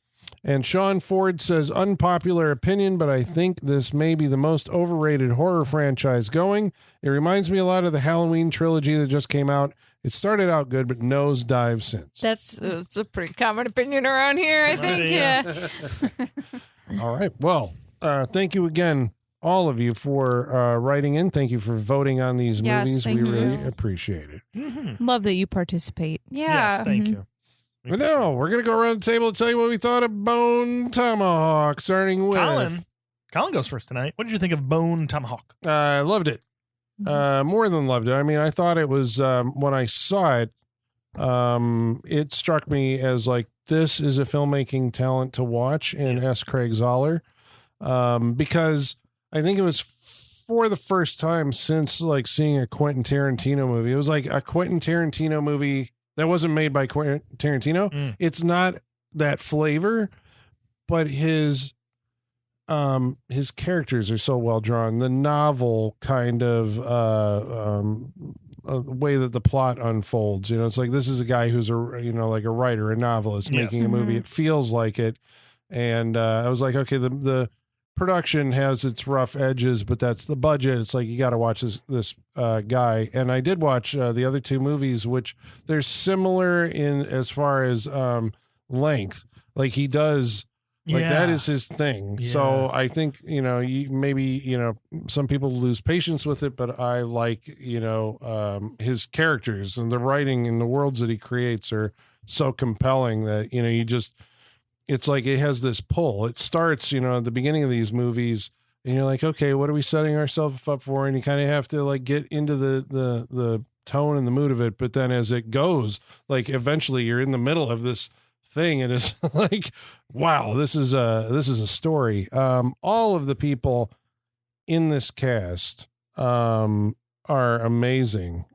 And Sean Ford says, unpopular opinion, but I think this may be the most overrated horror franchise going. It reminds me a lot of the Halloween trilogy that just came out. It started out good, but nosedive since. It's a pretty common opinion around here, I think. Yeah. Yeah. All right. Well, thank you again, all of you, for writing in. Thank you for voting on these Yes, movies. We thank really you. appreciate it. Mm-hmm. Love that you participate. Yeah. Yes, thank you. But now we're going to go around the table and tell you what we thought of Bone Tomahawk, starting with... Colin goes first tonight. What did you think of Bone Tomahawk? I loved it. More than loved it. I mean, I thought it was, when I saw it, it struck me as like, this is a filmmaking talent to watch in S. Craig Zoller. Because I think it was for the first time since like seeing a Quentin Tarantino movie. It was like a Quentin Tarantino movie that wasn't made by Quentin Tarantino. Mm. It's not that flavor, but his characters are so well drawn. The novel kind of way that the plot unfolds. You know, it's like this is a guy who's like a writer, a novelist Yes. making a movie. It feels like it, and I was like, okay, the production has its rough edges, but that's the budget. It's like you got to watch this guy, and I did watch the other two movies, which they're similar in as far as length. Like he does. Like that is his thing. Yeah. So I think, some people lose patience with it, but I like, his characters and the writing and the worlds that he creates are so compelling that, it's like it has this pull. It starts, at the beginning of these movies and you're like, okay, what are we setting ourselves up for? And you kind of have to like get into the tone and the mood of it. But then as it goes, like eventually you're in the middle of this thing and it's like, wow, this is a story. All of the people in this cast are amazing.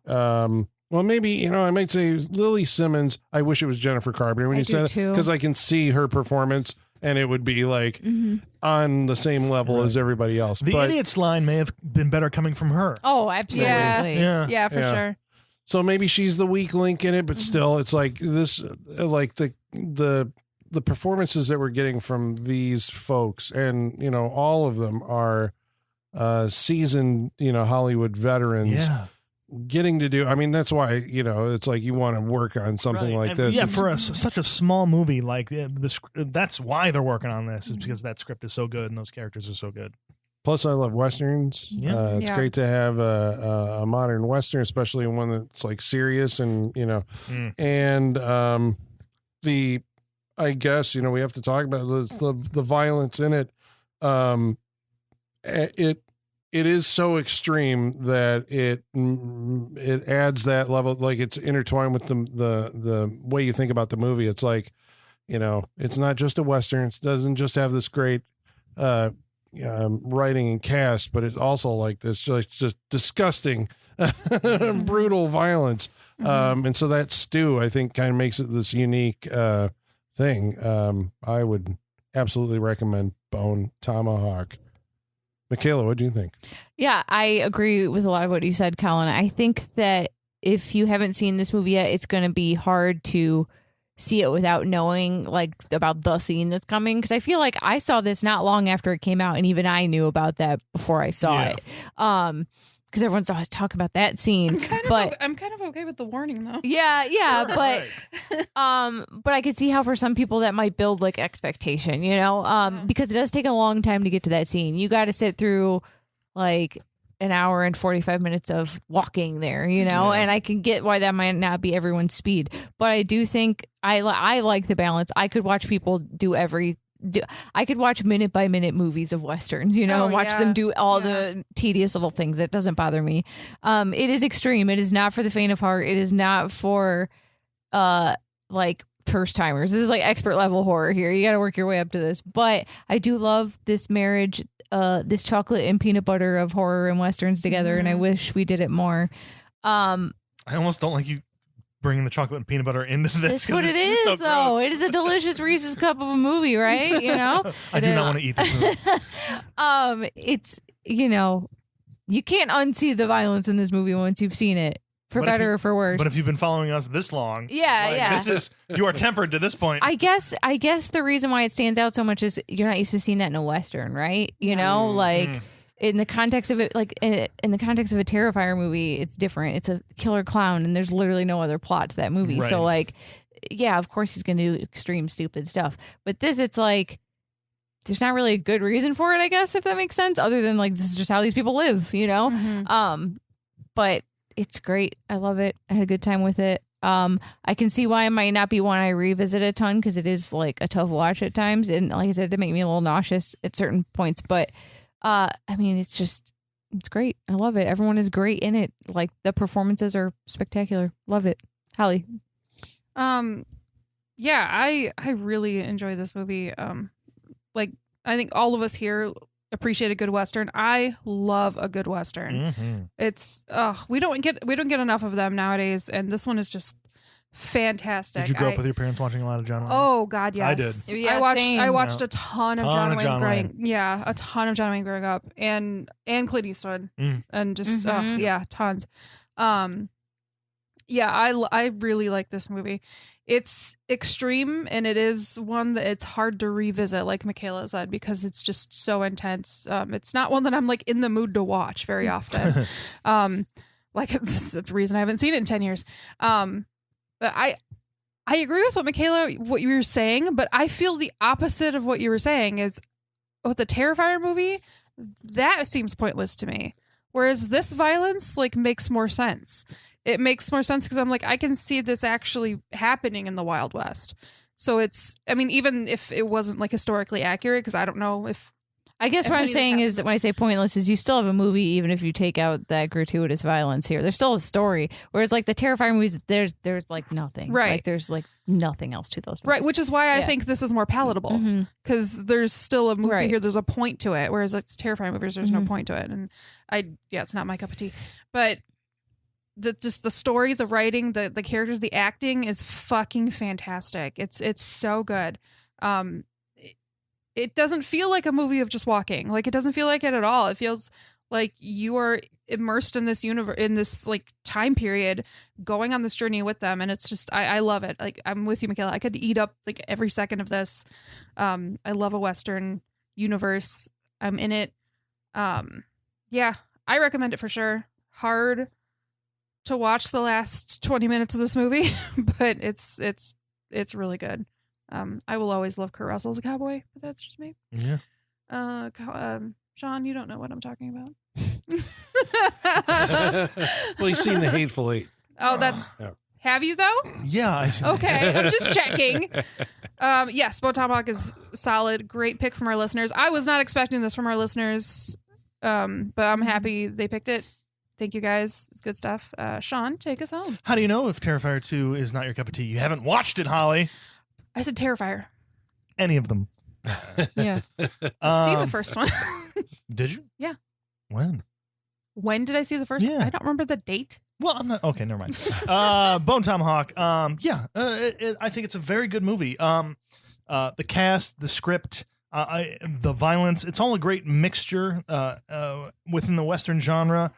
Well, maybe, I might say Lily Simmons. I wish it was Jennifer Carpenter when I you do said it, too. because I can see her performance and it would be like on the same level as everybody else. The idiot's line may have been better coming from her. Oh, absolutely. Yeah. Yeah, for Yeah. sure. So maybe she's the weak link in it, but still, it's like this, like the performances that we're getting from these folks, and all of them are seasoned, Hollywood veterans. Yeah. Getting to do. I mean, that's why it's like you want to work on something Right. like And this. Yeah, It's- for such a small movie like that's why they're working on this, is because that script is so good and those characters are so good. Plus, I love westerns. Yeah. It's great to have a modern western, especially one that's like serious and and I guess we have to talk about the violence in it. It is so extreme that it adds that level, like it's intertwined with the way you think about the movie. It's like, it's not just a western. It doesn't just have this great writing and cast, but it's also like this just disgusting, brutal violence. And so that stew, I think, kind of makes it this unique thing. I would absolutely recommend Bone Tomahawk. Michaela, what do you think? Yeah, I agree with a lot of what you said, Colin. I think that if you haven't seen this movie yet, it's going to be hard to see it without knowing like about the scene that's coming. Because I feel like I saw this not long after it came out, and even I knew about that before I saw it. Because everyone's always talking about that scene. I'm kind of okay with the warning though. Yeah, but I could see how for some people that might build like expectation, because it does take a long time to get to that scene. You got to sit through like an hour and 45 minutes of walking there, and I can get why that might not be everyone's speed, but I do think I like the balance. I could watch people I could watch minute by minute movies of westerns, and watch them do all the tedious little things. It doesn't bother me. It is extreme. It is not for the faint of heart. It is not for like first timers. This is like expert level horror here. You got to work your way up to this. But I do love this marriage, this chocolate and peanut butter of horror and westerns together, and I wish we did it more. I almost don't like you bringing the chocolate and peanut butter into this. That's what it is, so though. gross. It is a delicious Reese's cup of a movie, right? I do not want to eat this movie. It's, you can't unsee the violence in this movie once you've seen it, for better or for worse. But if you've been following us this long, you are tempered to this point. I guess the reason why it stands out so much is you're not used to seeing that in a Western, right? In the context of it, like in the context of a Terrifier movie, it's different. It's a killer clown, and there's literally no other plot to that movie. Right. So, like, yeah, of course he's going to do extreme, stupid stuff. But this, it's like, there's not really a good reason for it, I guess, if that makes sense, other than, like, this is just how these people live, But it's great. I love it. I had a good time with it. I can see why it might not be one I revisit a ton, because it is, like, a tough watch at times. And, like I said, it make me a little nauseous at certain points. But it's great. I love it. Everyone is great in it. Like, the performances are spectacular. Love it. Hallie. Yeah, I really enjoy this movie. I think all of us here appreciate a good Western. I love a good Western. It's we don't get enough of them nowadays, and this one is just fantastic. Did you grow up with your parents watching a lot of John Wayne? Oh God, yes. I did. Yeah, I watched a ton of John Wayne growing. Wayne. Yeah, a ton of John Wayne growing up, and Clint Eastwood, and just tons. I really like this movie. It's extreme, and it is one that it's hard to revisit, like Michaela said, because it's just so intense. It's not one that I'm like in the mood to watch very often. Like, this is the reason I haven't seen it in 10 years. But I agree with what you were saying, but I feel the opposite of what you were saying is with the Terrifier movie, that seems pointless to me. Whereas this violence like makes more sense. It makes more sense because I'm like, I can see this actually happening in the Wild West. So even if it wasn't like historically accurate, because I don't know if I guess what I'm saying is that when I say pointless is you still have a movie even if you take out that gratuitous violence here. There's still a story. Whereas like the Terrifying movies, there's like nothing. Right. Like there's like nothing else to those movies. Right, which is why I think this is more palatable. Because there's still a movie here, there's a point to it. Whereas it's Terrifying movies, there's no point to it. And it's not my cup of tea. But the story, the writing, the characters, the acting is fucking fantastic. It's so good. It doesn't feel like a movie of just walking. Like, it doesn't feel like it at all. It feels like you are immersed in this universe, in this like time period, going on this journey with them. And it's just, I love it. Like, I'm with you, Michaela. I could eat up like every second of this. I love a Western universe. I'm in it. I recommend it for sure. Hard to watch the last 20 minutes of this movie, but it's really good. I will always love Kurt Russell as a cowboy, but that's just me. Yeah. Sean, you don't know what I'm talking about. Well, he's seen The Hateful Eight. Oh, that's. Yeah. Have you though? Yeah. Okay, I'm just checking. Yes, Bone Tomahawk is solid. Great pick from our listeners. I was not expecting this from our listeners, but I'm happy they picked it. Thank you guys. It's good stuff. Sean, take us home. How do you know if Terrifier 2 is not your cup of tea? You haven't watched it, Holly. I said Terrifier. Any of them. Yeah. See the first one. Did you? Yeah. When? When did I see the first one? Yeah. I don't remember the date. Well, I'm not. Okay, never mind. Bone Tomahawk. I think it's a very good movie. The cast, the script, the violence. It's all a great mixture within the Western genre.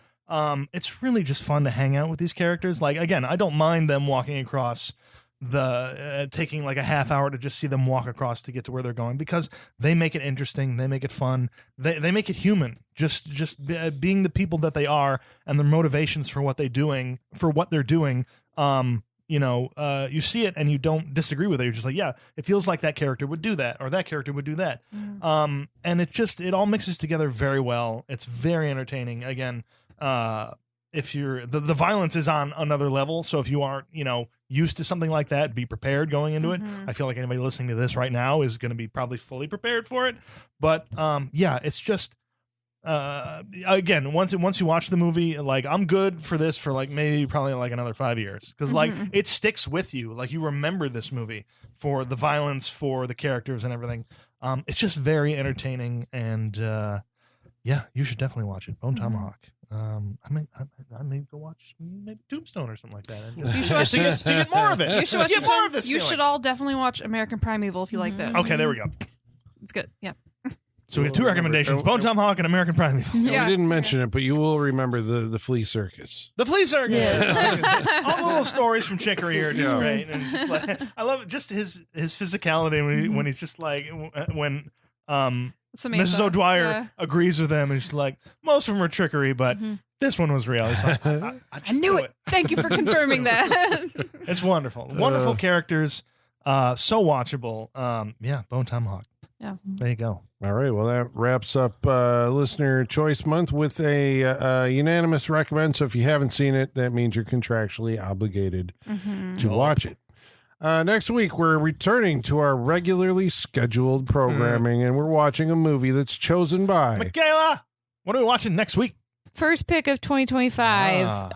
It's really just fun to hang out with these characters. Like, again, I don't mind them walking across taking like a half hour to just see them walk across to get to where they're going, because they make it interesting, they make it fun, they make it human, just being the people that they are and their motivations for what they're doing. You see it and you don't disagree with it. You're just like, yeah, it feels like that character would do that, or that character would do that. And it all mixes together very well. It's very entertaining. Again, if you're the violence is on another level, so if you aren't used to something like that, be prepared going into it. I feel like anybody listening to this right now is going to be probably fully prepared for it. But it's just again, once you watch the movie, like, I'm good for this for like maybe probably like another 5 years, because like it sticks with you. Like, you remember this movie for the violence, for the characters and everything. It's just very entertaining, and you should definitely watch it. Bone Tomahawk. I may go watch maybe Tombstone or something like that. And You should watch to get more of it. You should watch get more of this. You should all definitely watch American Primeval if you like this. Okay, there we go. It's good. Yeah. So we got two recommendations: Bone Tomahawk and American Primeval. Yeah. We didn't mention it, but you will remember the flea circus. The Flea Circus. Yeah. All the little stories from Chicory are just great, and it's just like, I love just his physicality when he's just like when Samantha. Mrs. O'Dwyer agrees with him, and she's like, most of them are trickery, but this one was real. He's like, I I knew it. Thank you for confirming that. It's wonderful. Wonderful characters. So watchable. Bone Tomahawk. Yeah. There you go. All right. Well, that wraps up Listener Choice Month with a unanimous recommend. So if you haven't seen it, that means you're contractually obligated to watch it. Next week, we're returning to our regularly scheduled programming, and we're watching a movie that's chosen by Michaela, what are we watching next week? First pick of 2025.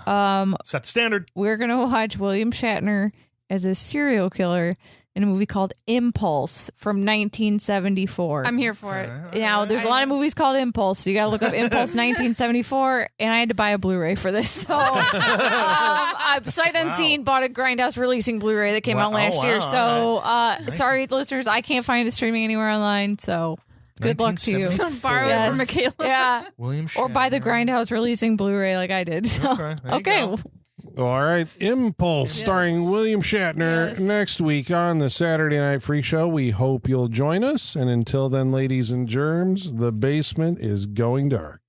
Set the standard. We're going to watch William Shatner as a serial killer in a movie called Impulse from 1974. I'm here for it. Now, there's a lot of movies called Impulse, so you got to look up Impulse 1974, and I had to buy a Blu-ray for this. So, I sight unseen bought a Grindhouse releasing Blu-ray that came out last year. So, sorry, listeners, I can't find it streaming anywhere online. So, good luck to you. So borrow it from Michaela. Yeah, William Shatner. or buy the Grindhouse releasing Blu-ray like I did. So, Okay, there you go. All right, Impulse, starring William Shatner, next week on the Saturday Night Freak Show. We hope you'll join us. And until then, ladies and germs, the basement is going dark.